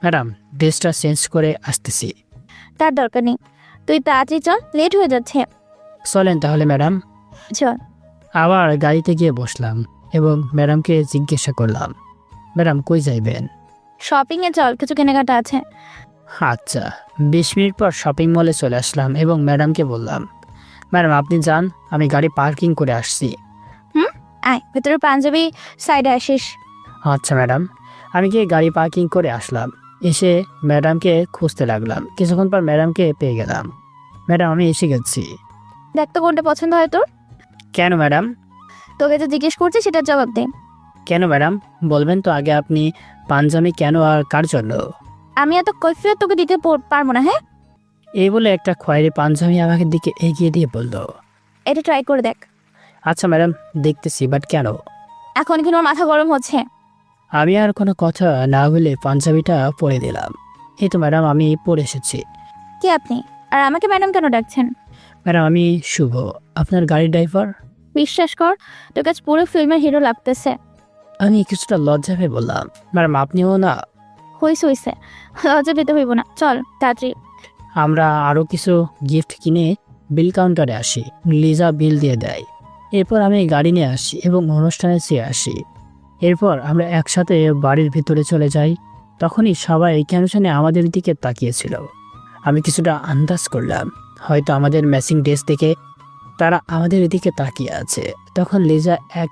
ম্যাডাম, ড্রেসটা চেঞ্জ করে আসতেছি। তার দরকার নেই, তুই তাড়াতাড়ি চল, লেট হয়ে যাচ্ছে। চলেন তাহলে ম্যাডাম। চল। আবার গাড়িতে গিয়ে বসলাম এবং ম্যাডামকে জিজ্ঞাসা করলাম, ম্যাডাম কই যাইবেন? শপিংয়ে চল, কিছু কেনাকাটা আছে। আচ্ছা। 20 মিনিট পর শপিং মলে চলে আসলাম এবং ম্যাডামকে বললাম, ম্যাডাম আপনি যান, আমি গাড়ি পার্কিং করে আসছি। আয় ভেতরে পাঞ্জাবি সাইডে আসিস। আচ্ছা ম্যাডাম। আমি গিয়ে গাড়ি পার্কিং করে আসলাম। এসে ম্যাডামকে খুঁজতে লাগলাম। কিছুক্ষণ পর ম্যাডামকে পেয়ে গেলাম। ম্যাডাম আমি এসে গেছি। দেখ তো কোনটা পছন্দ হয় তোর। কেন ম্যাডাম? তোকে যে জিজ্ঞেস করছি সেটার জবাব দে। কেন ম্যাডাম বলবেন তো আগে, আপনি পাঞ্জাবি কেন আর কার জন্য? আমি এত কৈফিয়ত তোকে দিতে পারবো না। হ্যাঁ, এই বলে একটা খয়েরি পাঞ্জাবি আমাকে দিকে এগিয়ে দিয়ে বলল, এটা ট্রাই করে দেখ। আচ্ছা ম্যাডাম দেখতেছি, বাট কেন? এখন কিন্তু আমার মাথা গরম হচ্ছে। আমি আর কোনো কথা না বলে পাঞ্জাবিটা পরে দিলাম। এই তো ম্যাডাম আমি পরে এসেছি। কে আপনি, আর আমাকে ম্যাডাম কেন ডাকছেন? ম্যাডাম আমি শুভ, আপনার গাড়ির ড্রাইভার। বিশ্বাস কর, তোর কাছে পুরো ফিল্মের হিরো লাগতেছে। আমি কিছুটা লজ্জা পেয়ে বললাম, ম্যাডাম আপনিও না। হইছে লজ্জা পেতে হইব না, চল তাড়াতাড়ি। আমরা আরও কিছু গিফট কিনে বিল কাউন্টারে আসি। লিজা বিল দিয়ে দেয়। এরপর আমি গাড়ি নিয়ে আসি এবং অনুষ্ঠানে চেয়ে আসি। এরপর আমরা একসাথে বাড়ির ভিতরে চলে যাই। তখনই সবাই কেন জানি আমাদের দিকে তাকিয়েছিল। আমি কিছুটা আন্দাজ করলাম হয়তো আমাদের ম্যাচিং ড্রেস দেখে তারা আমাদের দিকে তাকিয়ে আছে। তখন লিজা এক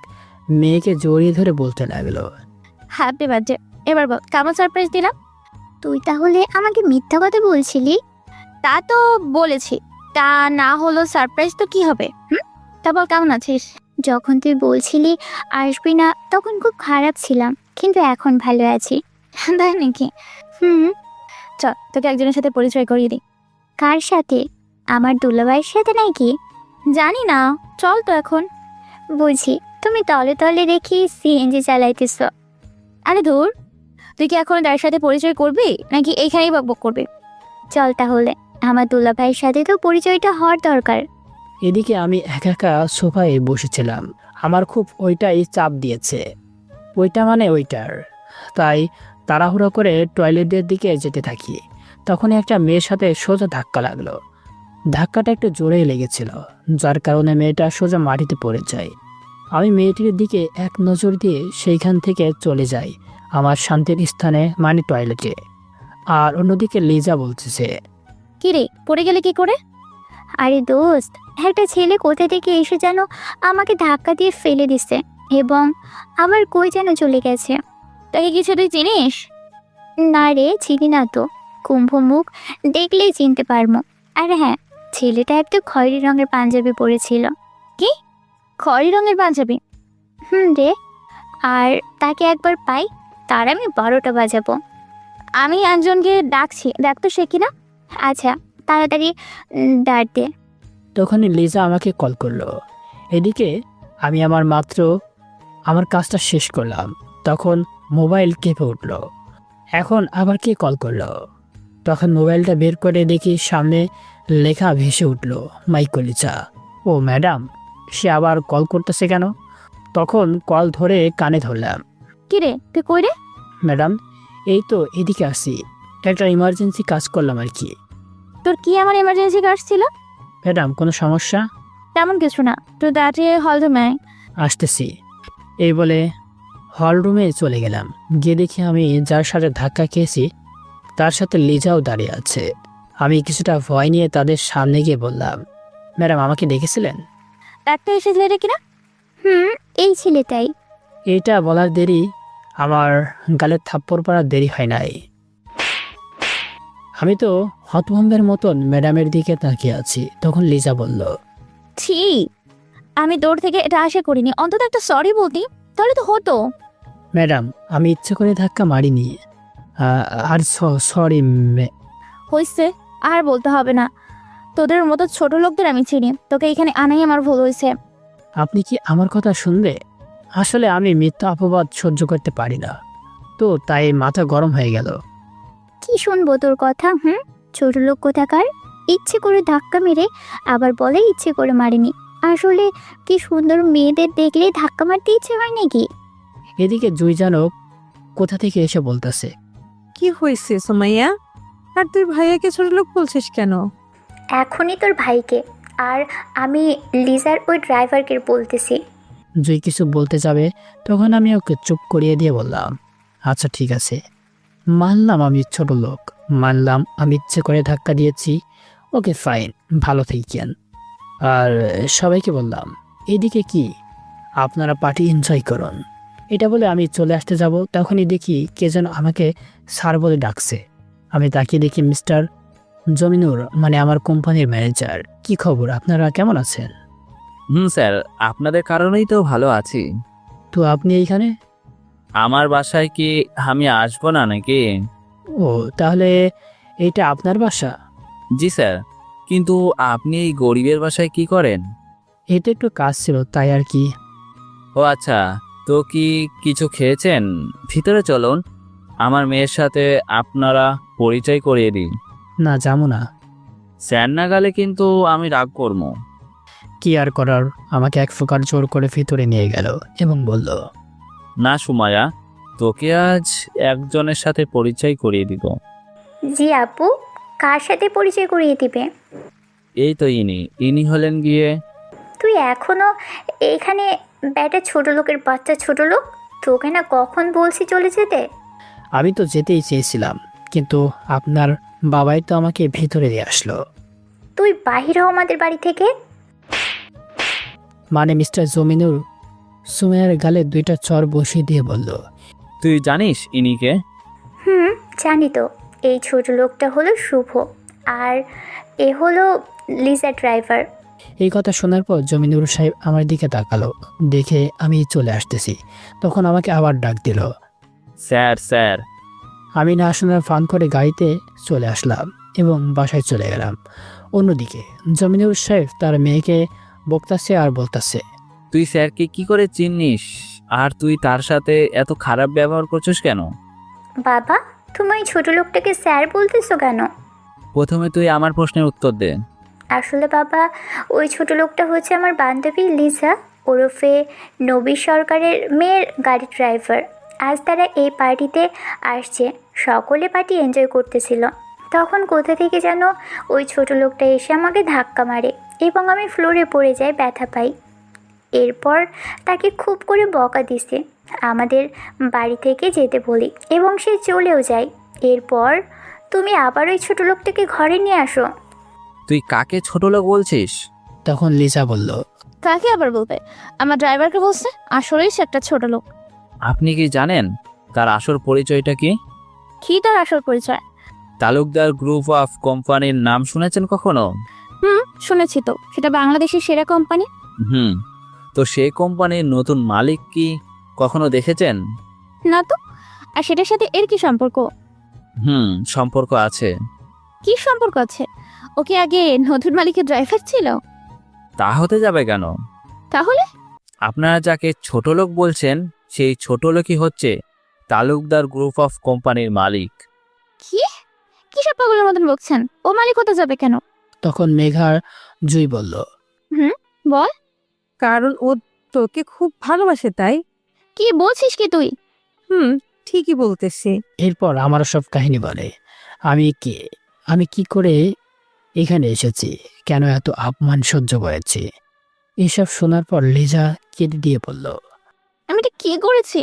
মেয়েকে জড়িয়ে ধরে বলতে লাগলো, হ্যাপি বার্থডে। এবার বল কেমন সারপ্রাইজ দিলাম? তুই তাহলে আমাকে মিথ্যা কথা বলছিলি? তা তো বলেছি, তা না হলো সারপ্রাইজ তো কি হবে? তা বল কেমন আছিস? যখন তুই বলছিলি আসবি না তখন খুব খারাপ ছিলাম, কিন্তু এখন ভালো আছি। তাই নাকি? চল তোকে একজনের সাথে পরিচয় করিয়ে দিই। কার সাথে? আমার দুলাভাইয়ের সাথে নাকি? জানি না, চল তো এখন। বুঝি তুমি তলে তলে রেখে সিএনজি চালাইতেছ। আরে ধুর, তুই কি এখন তার সাথে পরিচয় করবি নাকি এইখানেই বকবক করবি? চল তাহলে, আমার দুলাভাইয়ের সাথে তো পরিচয়টা হওয়ার দরকার। এদিকে আমি একা একা সোফায় বসেছিলাম। আমার খুব ওইটাই চাপ দিয়েছে, ওইটা মানে ওইটার। তাই তাড়াহুড়ো করে টয়লেটের দিকে যেতে থাকি। তখন একটা মেয়ের সাথে সোজা ধাক্কা লাগলো। ধাক্কাটা একটু জোরেই লেগেছিল, যার কারণে মেয়েটা সোজা মাটিতে পড়ে যায়। আমি মেয়েটির দিকে এক নজর দিয়ে সেইখান থেকে চলে যাই আমার শান্তির স্থানে, মানে টয়লেটে। আর অন্যদিকে লিজা বলতেছে, কি রে পড়ে গেলে কি করে? আরে দোস্ত, একটা ছেলে কোথা থেকে এসে যেন আমাকে ধাক্কা দিয়ে ফেলে দিছে এবং আবার কই যেন চলে গেছে। তাকে কিছু তুই চিনিস? না রে, চিনি না তো। কুম্ভ মুখ দেখলেই চিনতে পারবো। আর হ্যাঁ, ছেলেটা একটু খয়েরি রঙের পাঞ্জাবি পরেছিল। কি খয়েরি রঙের পাঞ্জাবি? রে, আর তাকে একবার পাই তার আমি 12টা বাজাবো। আমি একজনকে ডাকছি, দেখ তো সে কিনা। আচ্ছা তাড়াতাড়ি ডাক দে। তখনই লিজা আমাকে কল করলো। এদিকে আমি আমার কাজটা শেষ করলাম। তখন মোবাইল কেঁপে উঠল। এখন আবার কে কল করলো? তখন মোবাইলটা বের করে দেখি সামনে লেখা ভেসে উঠল, মাইকলিচা। ও ম্যাডাম, সে আবার কল করতেছে কেন? তখন কল ধরে কানে ধরলাম। কি রে তুই কই রে? ম্যাডাম এই তো এদিকে আসি, একটা ইমার্জেন্সি কাজ করলাম আর কি। তোর কি আমার এমার্জেন্সি কাজ ছিল? ম্যাডাম কোনো সমস্যা? তেমন কিছু না, তুই দাঁড়িয়ে হল রুমে আসতেছি। এই বলে হল রুমে চলে গেলাম। গিয়ে দেখি আমি যার সাথে ধাক্কা খেয়েছি তার সাথে লিজাও দাঁড়িয়ে আছে। আমি কিছুটা ভয় নিয়ে তাদের সামনে গিয়ে বললাম, ম্যাডাম আমাকে দেখেছিলেন? ডাক্তার এসেছিল রে কিনা? এই ছেলেটাই। এইটা বলার দেরি, আমার গালে থাপ্পড় পড়ার দেরি হয় নাই। আমি তো হতভম্বের মতন ম্যাডামের দিকে তাকিয়ে আছি। তখন লিজা বলল, ছি, আমি তোর থেকে এটা আশা করিনি। অন্তত একটা সরি বলতি, তাহলে তো হতো। ম্যাডাম আমি ইচ্ছে করে ধাক্কা মারিনি। আর সরি। হয়েছে, আর বলতে হবে না। তোদের মতো ছোট লোকদের আমি চিনি, তোকে এখানে আনাই আমার ভুল হয়েছে। আপনি কি আমার কথা শুনবে? আসলে আমি মিথ্যা অপবাদ সহ্য করতে পারি না, তো তাই মাথা গরম হয়ে গেল। কি শুনবো তোর কথা? ছোট লোক কোথাকার। ইচ্ছে করে ধাক্কা মেরে আবার বলে ইচ্ছে করে মারিনি। আসলে কি সুন্দর মেয়েদের দেখলে ধাক্কা মারতে ইচ্ছে হয় নাকি? এদিকে জুই জানো কোথা থেকে এসে বলতেছে, কি হয়েছে সুমাইয়া? আর তুই ভাইয়াকে ছোট লোক বলছিস কেন? এখনই তোর ভাইকে আর আমি লিজার ওই ড্রাইভারকে বলতেছি। জুই কিছু বলতে যাবে, তখন আমি ওকে চুপ করিয়ে দিয়ে বললাম, আচ্ছা ঠিক আছে, মানলাম আমি ছোট লোক, মানলাম আমি ইচ্ছে করে ধাক্কা দিয়েছি। ওকে ফাইন, ভালো থাকেন। আর সবাইকে বললাম, এদিকে কি, আপনারা পার্টি এনজয় করুন। এটা বলে আমি চলে আসতে যাব, তখনই দেখি কে যেন আমাকে স্যার বলে ডাকছে। আমি তাকিয়ে দেখি মিস্টার জমিনুর, মানে আমার কোম্পানির ম্যানেজার। কি খবর, আপনারা কেমন আছেন? স্যার, আপনাদের কারণেই তো ভালো আছি। তো আপনি এইখানে? আমার বাসায় কি আমি আসবো না নাকি? ও, তাহলে এইটা আপনার বাসা? জি স্যার, কিন্তু আপনি এই গরিবের বাসায় কি করেন? এটা একটু কাজ ছিল, তাই আর কি। ও আচ্ছা, তো কি কিছু খেয়েছেন? ভিতরে চলুন, আমার মেয়ের সাথে আপনারা পরিচয় করিয়ে দিই। না, যাবো না। স্যার না গেলে কিন্তু আমি রাগ করবো। কি আর করার, আমাকে এক প্রকার জোর করে ভিতরে নিয়ে গেল এবং বলল, না সুমাইয়া, তোকে আজ একজনের সাথে পরিচয় করিয়ে দিব। জি আপু, কার সাথে পরিচয় করিয়ে দিবে? এই তো ইনি হলেন গিয়ে। তুই এখনো এখানে? ব্যাটা ছোট লোকের বাচ্চা, ছোট লোক। তোকে না কখন বলছি চলে যেতে? আমি তো যেতেই চেয়েছিলাম, কিন্তু আপনার বাবাই তো আমাকে ভিতরে দিয়ে আসলো। তুই বাহির হ আমাদের বাড়ি থেকে। মানে মিস্টার জমিনুর সুমাইয়ার গালে 2টা চর বসিয়ে দিয়ে বলল, তুই জানিস ইনিকে? জানি তো। এই ছোট লোকটা হলো শুভ, আর এ হলো লিজা ড্রাইভার। এই কথা শোনার পর জমিনুর সাহেব আমার দিকে তাকালো, দেখে আমি চলে আসতেছি। তখন আমাকে আবার ডাক দিল। Sir sir. আমি না শোনার ফান করে গাড়িতে চলে আসলাম এবং বাসায় চলে গেলাম। অন্যদিকে জমিনুর সাহেব তার মেয়েকে বকতাছে আর বলতাছে, তুই স্যারকে কি করে চিনিস, আর তুই তার সাথে এত খারাপ ব্যবহার করছিস কেন? বাবা, তুমি ওই ছোট লোকটাকে স্যার বলতেছো কেন? প্রথমে তুই আমার প্রশ্নের উত্তর দে। আসলে বাবা, ওই ছোট লোকটা হচ্ছে আমার বান্ধবী লিজা, ওরফে নবী সরকারের মেয়ের গাড়ির ড্রাইভার। আজ তারা এই পার্টিতে আসছে, সকলে পার্টি এনজয় করতেছিল। তখন কোথা থেকে যেন ওই ছোট লোকটা এসে আমাকে ধাক্কা মারে এবং আমি ফ্লোরে পড়ে যাই, ব্যথা পাই। এরপর তাকে খুব করে বকা দিছে, আমাদের বাড়ি থেকে যেতে বলি এবং সে চলেও যায়। এরপর তুমি আবার ওই ছোট লোকটাকে ঘরে নিয়ে আসো। তুই কাকে ছোট লোক বলছিস? তখন লিজা বলল, কাকে আবার বলবে? আমার ড্রাইভারকে বলছে, আসলেই সে একটা ছোট লোক। আপনি কি জানেন তার আসল পরিচয়টা কি? কি তার আসল পরিচয়? তালুকদার গ্রুপ অফ কোম্পানির নাম শুনেছেন কখনো? শুনেছি তো, সেটা বাংলাদেশের সেরা কোম্পানি। তো সেই কোম্পানির নতুন মালিক কি কখনো দেখেছেন? না তো। আর সেটার সাথে এর কি সম্পর্ক? সম্পর্ক আছে। কি সম্পর্ক আছে? ওকে আগে নতুন মালিকের ড্রাইভার ছিল? তা হতে যাবে কেন? তাহলে? আপনারা যাকে ছোট লোক বলছেন, সেই ছোট লোকই হচ্ছে তালুকদার গ্রুপ অফ কোম্পানির মালিক। কি কি সব পাগলের মতন বকছেন? ও মালিক হতে যাবে কেন? তখন মেঘার জুই বলল, বল। কারণ ও তোকে খুব ভালোবাসে, তাই। কি বলছিস কি তুই? ঠিকই বলতেছি। এরপর আমার সব কাহিনী বলে। আমি কি করে এখানে এসেছি, কেন এত অপমান সহ্য করেছি। এসব শোনার পর লিজা কেঁদে দিয়ে বলল, আমি এটা কি করেছি?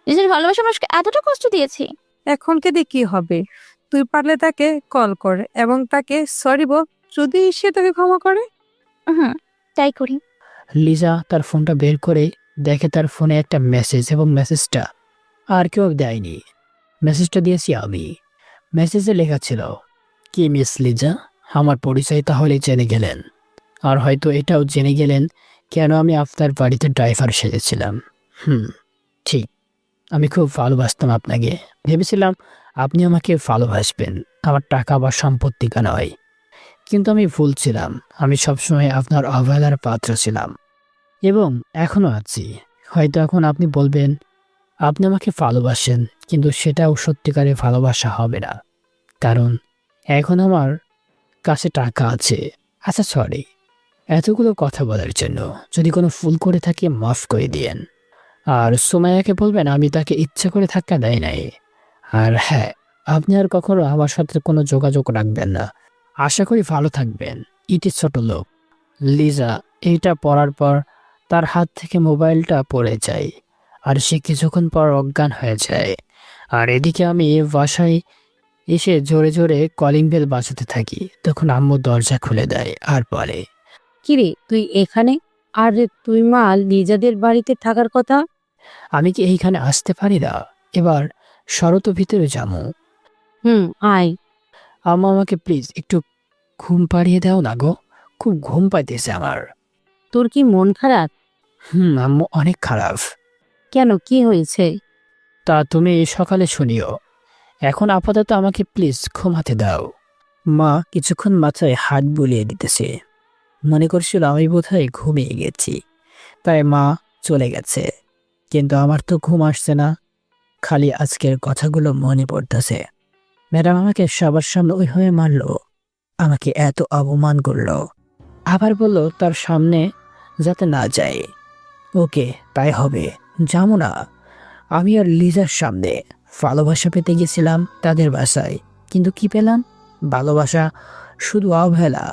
নিজের ভালোবাসা মানুষকে এতটা কষ্ট দিয়েছি। এখন কেঁদে কি হবে? তুই পারলে তাকে কল কর এবং তাকে সরি বল, যদি সে তোকে ক্ষমা করে। তাই করি। লিজা তার ফোনটা বের করে দেখে তার ফোনে একটা মেসেজ, এবং মেসেজটা আর কেউ দেয়নি। মেসেজটা দিয়েছি আমি। মেসেজে লেখা ছিল, কি মিস লিজা, আমার পরিচয় তাহলে জেনে গেলেন, আর হয়তো এটাও জেনে গেলেন কেন আমি আপনার বাড়িতে ড্রাইভার সেজেছিলাম। ঠিক, আমি খুব ভালোবাসতাম আপনাকে। ভেবেছিলাম আপনি আমাকে ভালোবাসবেন, আমার টাকা বা সম্পত্তি নয়। কিন্তু আমি ভুল ছিলাম। আমি সবসময় আপনার অবহেলার পাত্র ছিলাম এবং এখনো আছি। হয়তো এখন আপনি বলবেন আপনি আমাকে ভালোবাসেন, কিন্তু সেটাও সত্যিকারের ভালোবাসা হবে না, কারণ এখন আমার কাছে টাকা আছে। আচ্ছা সরি এতগুলো কথা বলার জন্য। যদি কোনো ভুল করে থাকি মাফ করে দিয়েন। আর সুমাইয়াকে বলবেন আমি তাকে ইচ্ছা করে ধাক্কা দেয় নাই। আর হ্যাঁ, আপনি আর কখনো আমার সাথে কোনো যোগাযোগ রাখবেন না। আশা করি ভালো থাকবেন। ইতি ছোট লোক। লিজা এইটা পড়ার পর তার হাত থেকে মোবাইলটা পড়ে যায়, আর সে কিছুক্ষণ পর অজ্ঞান হয়ে যায়। আর এদিকে আমি বাসায় এসে জোরে জোরে কলিং বেল বাজাতে থাকি। তখন আম্মু দরজা খুলে দেয় আর বলে, কিরে তুই এখানে? আর তুই মা লিজাদের বাড়িতে থাকার কথা। আমি কি এইখানে আসতে পারি না? এবার শরত ভিতরে যাবো। আয়। আম্মা আমাকে প্লিজ একটু ঘুম পাড়িয়ে দাও না গো, খুব ঘুম পাইতেছে আমার। তোর কি মন খারাপ? আম্মু অনেক খারাপ। কেন, কি হয়েছে? তা তুমি সকালে শুনিও, এখন আপাতত আমাকে প্লিজ ঘুমাতে দাও। মা কিছুক্ষণ মাথায় হাত বুলিয়ে দিতেছে, মনে করছিল আমি বোধহয় ঘুমিয়ে গেছি, তাই মা চলে গেছে। কিন্তু আমার তো ঘুম আসছে না, খালি আজকের কথাগুলো মনে পড়তেছে। ম্যাডাম আমাকে সবার সামনে ওইভাবে মারলো, আমাকে এত অপমান করলো, আবার বললো তার সামনে যাতে না যায়। ওকে, তাই হবে, যাবো না। আমি আর লিজার সামনে ভালোবাসা পেতে গেছিলাম তাদের বাসায়, কিন্তু কি পেলাম? ভালোবাসা, শুধু অবহেলা।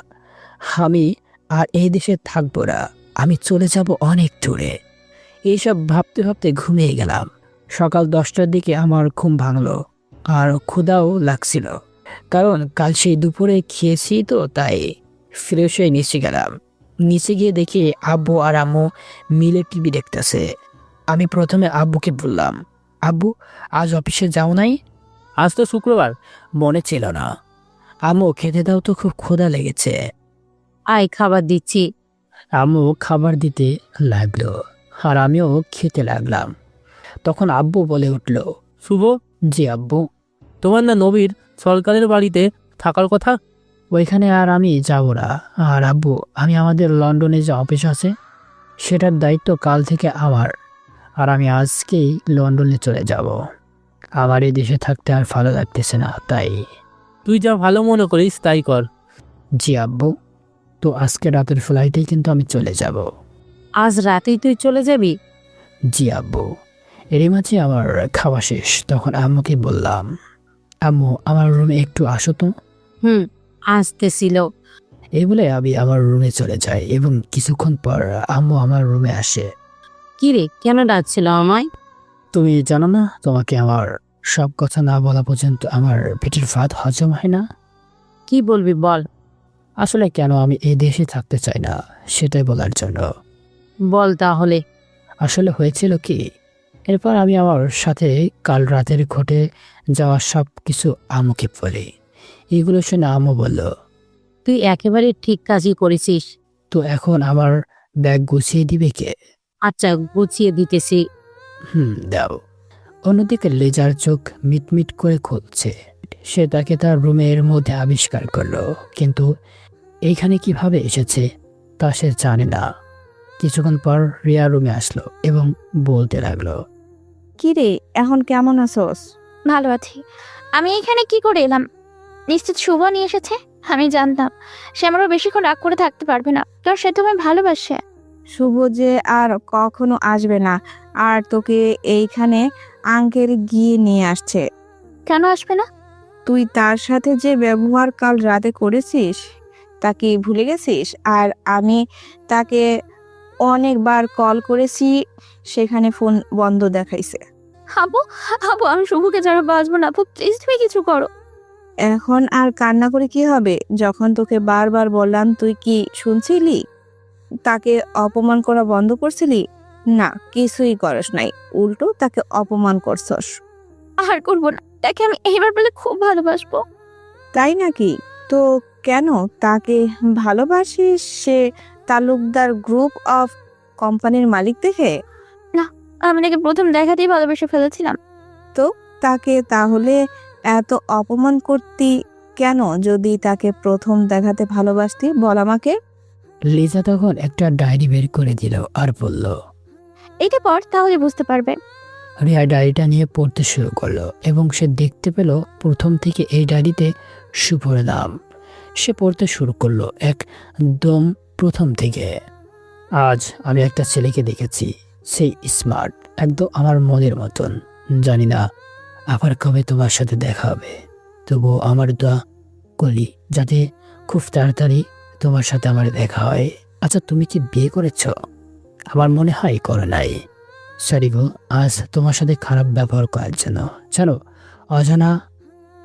আমি আর এই দেশে থাকবো না, আমি চলে যাব অনেক দূরে। এইসব ভাবতে ভাবতে ঘুমিয়ে গেলাম। সকাল 10টার দিকে আমার ঘুম ভাঙলো, আর ক্ষুধাও লাগছিল, কারণ কাল সেই দুপুরে খেয়েছি তো, তাই ফ্রেশ হয়ে নিচে গেলাম। নিচে গিয়ে দেখি আব্বু আর আম্মু মিলে টিভি দেখতেছে। আমি প্রথমে আব্বুকে বললাম, আব্বু আজ অফিসে যাও নাই? আজ তো শুক্রবার। মনে ছিল না। আম্মু খেতে দাও তো, খুব ক্ষুধা লেগেছে। আয়, খাবার দিচ্ছি। আম্মু খাবার দিতে লাগলো, আর আমিও খেতে লাগলাম। তখন আব্বু বলে উঠল, শুভ, জি আব্বু। তোমার না নবীর সরকারের বাড়িতে থাকার কথা? ওইখানে আর আমি যাব না। আর আব্বু, আমি আমাদের লন্ডনে যে অফিস আছে সেটার দায়িত্ব কাল থেকে আমার, আর আমি আজকেই লন্ডনে চলে যাব। আমার এই দেশে থাকতে আর ভালো লাগতেছে না, তাই। তুই যা ভালো মনে করিস তাই কর। জি আব্বু, তো আজকে রাতের ফ্লাইটেই কিন্তু আমি চলে যাব। আজ রাতেই তুই চলে যাবি? জি আব্বু। এরই মাঝে আমার খাওয়া শেষ, তখন আম্মুকে বললাম, আম্মু আমার রুমে একটু আসো তো। আসতেছিল। এই বলে আমি আমার রুমে চলে যাই, এবং কিছুক্ষণ পর আম্মু আমার রুমে আসে। কিরে, কেন ডাকছিল আমায়? তুমি জানো না, তোমাকে আমার সব কথা না বলা পর্যন্ত আমার পেটের ভাত হজম হয় না। কি বলবি বল। আসলে কেন আমি এই দেশে থাকতে চাই না সেটাই বলার জন্য। বল তাহলে। আসলে হয়েছিল কি, এরপর আমি আমার সাথে কাল রাতের ঘটে যাওয়া সব কিছু আম্মুকে বলি। এগুলো শুনে আম্মু বলল, তুই একেবারে ঠিক কাজই করেছিস। তো এখন আমার ব্যাগ গুছিয়ে দিবে কে? আচ্ছা, গুছিয়ে দিতেছি। দাও। অন্যদিকে লিজার চোখ মিটমিট করে খুলছে। সে তাকে তার রুমের মধ্যে আবিষ্কার করলো, কিন্তু এইখানে কিভাবে এসেছে তা সে জানে না। কিছুক্ষণ পর রিয়া রুমে আসলো এবং বলতে লাগলো, কিরে, এখন কেমন আছোস? ভালো আছি। আমি এখানে কি করে এলাম? নিশ্চিত শুভ নিয়ে এসেছে। আমি জানতাম সে আমারও বেশিক্ষণ রাগ করে থাকতে পারবে না, কারণ সে তোমায় ভালোবাসে। শুভ যে আর কখনো আসবে না, আর তোকে এইখানে আঙ্কেল গিয়ে নিয়ে আসছে। কেন আসবে না? তুই তার সাথে যে ব্যবহার কাল রাতে করেছিস তাকে ভুলে গেছিস? আর আমি তাকে অনেকবার কল করেছি, সেখানে ফোন বন্ধ দেখাইছে। আবু, আবু, আমি শুভকে ছাড়া বাঁচবো না। আপু প্লিজ তুমি কিছু করো। এখন আর কান্না করে কি হবে? যখন তোকে বারবার বললাম তুই কি শুনছিলি? তাকে অপমান করা বন্ধ করছিলি? না, কিছুই করস নাই, উল্টো তাকে অপমান করছস। আর করবো না, তাকে আমি এইবার বলে খুব ভালোবাসবো। তাই নাকি? তো কেন তাকে ভালোবাসিস? সে তালুকদার গ্রুপ অফ কোম্পানির মালিক দেখে? না, আমি তাকে প্রথম দেখাতেই ভালোবেসে ফেলেছিলাম। তো তাকে তাহলে এত অপমান করতি কেন? যদি তাকে প্রথম দেখাতে ভালোবাসতি, বল আমাকে। লিজা তখন একটা ডায়েরি বের করে দিল আর বলল, এইটা পর, তাহলে বুঝতে পারবে। রিয়া ডায়েরিটা নিয়ে পড়তে শুরু করলো, এবং সে দেখতে পেল প্রথম থেকে এই ডায়েরিতে শুভর নাম। সে পড়তে শুরু করলো একদম প্রথম থেকে। আজ আমি একটা ছেলেকে দেখেছি, সেই স্মার্ট, একদম আমার মনের মতন। জানি না আবার কবে তোমার সাথে দেখা হবে, তবুও আমার দোয়া করি যাতে খুব তাড়াতাড়ি তোমার সাথে আমার দেখা হয়। আচ্ছা, তুমি কি বিয়ে করেছ? আমার মনে হয় করো নাই। সরি গো, আজ তোমার সাথে খারাপ ব্যবহার করার জন্য। জানো, অজানা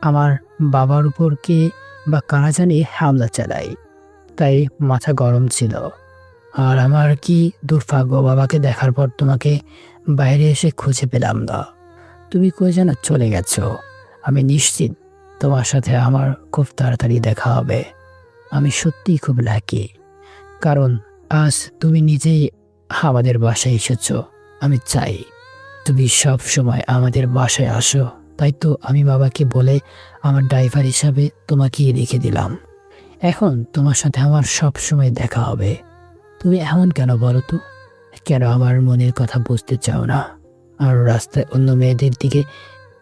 আমার বাবার উপর কে বা কারা জানি হামলা চালায়। তাই মাথা গরম ছিল। আর আমার কি দুর্ভাগ্য, বাবাকে দেখার পর তোমাকে বাইরে এসে খুঁজে পেলাম না। তুমি কই যেন চলে গেছো। আমি নিশ্চিত তোমার সাথে আমার খুব তাড়াতাড়ি দেখা হবে। আমি সত্যিই খুব লাকি, কারণ আজ তুমি নিজেই আমাদের বাসায় এসেছো। আমি চাই তুমি সব সময় আমাদের বাসায় আসো। তাই তো আমি বাবাকে বলে আমার ড্রাইভার হিসাবে তোমাকেই রেখে দিলাম। এখন তোমার সাথে আমার সব সময় দেখা হবে। তুমি এমন কেন বলো তো? কেন আমার মনের কথা বুঝতে চাও না? আর রাস্তায় অন্য মেয়েদের দিকে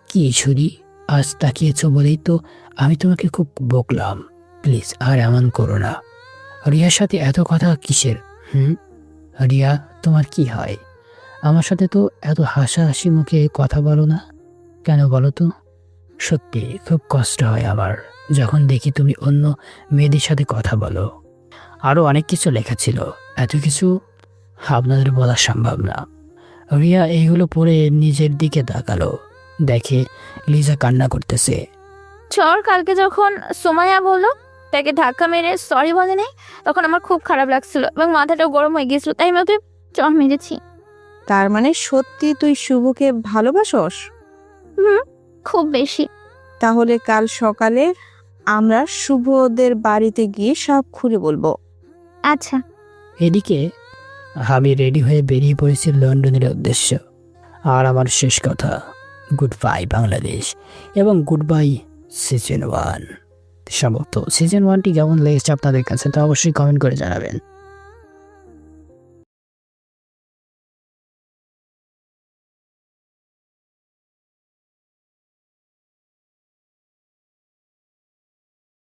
কি ছুরি আজ তাকিয়েছো বলেই তো আমি তোমাকে খুব বকলাম। প্লিজ আর এমন করো না। রিয়ার সাথে এত কথা কিসের? রিয়া তোমার কি হয়? আমার সাথে তো এত হাসাহাসি মুখে কথা বলো না কেন বলো তো? সত্যি খুব কষ্ট হয় আমার যখন দেখি তুমি অন্য মেয়েদের সাথে কথা বলো। আরও অনেক কিছু লেখা ছিল, এত কিছু আপনাদের বলা সম্ভব না। রিয়া এইগুলো পড়ে নিজের দিকে তাকালো, দেখে লিজা কান্না করতেছে। চর কালকে যখন সোমায়া বললো তাকে ধাক্কা মেরে সরি বলেনি, তখন আমার খুব খারাপ লাগছিল এবং মাথাটাও গরম হয়ে গিয়েছিল, তাই আমি ওকে চর মেরেছি। তার মানে সত্যি তুই শুভকে ভালোবাসস? খুব বেশি। তাহলে কাল সকালে আমরা শুভদের বাড়িতে গিয়ে সব খুলে বলবো। আচ্ছা। এদিকে আমি রেডি হয়ে বেরিয়ে পড়েছি লন্ডনের উদ্দেশ্য। আর আমার শেষ কথা, গুড বাই বাংলাদেশ এবং গুড বাই সিজন 1। সম্ভবত সিজন 1টি কেমন লেগেছে আপনাদের কাছে তা অবশ্যই কমেন্ট করে জানাবেন।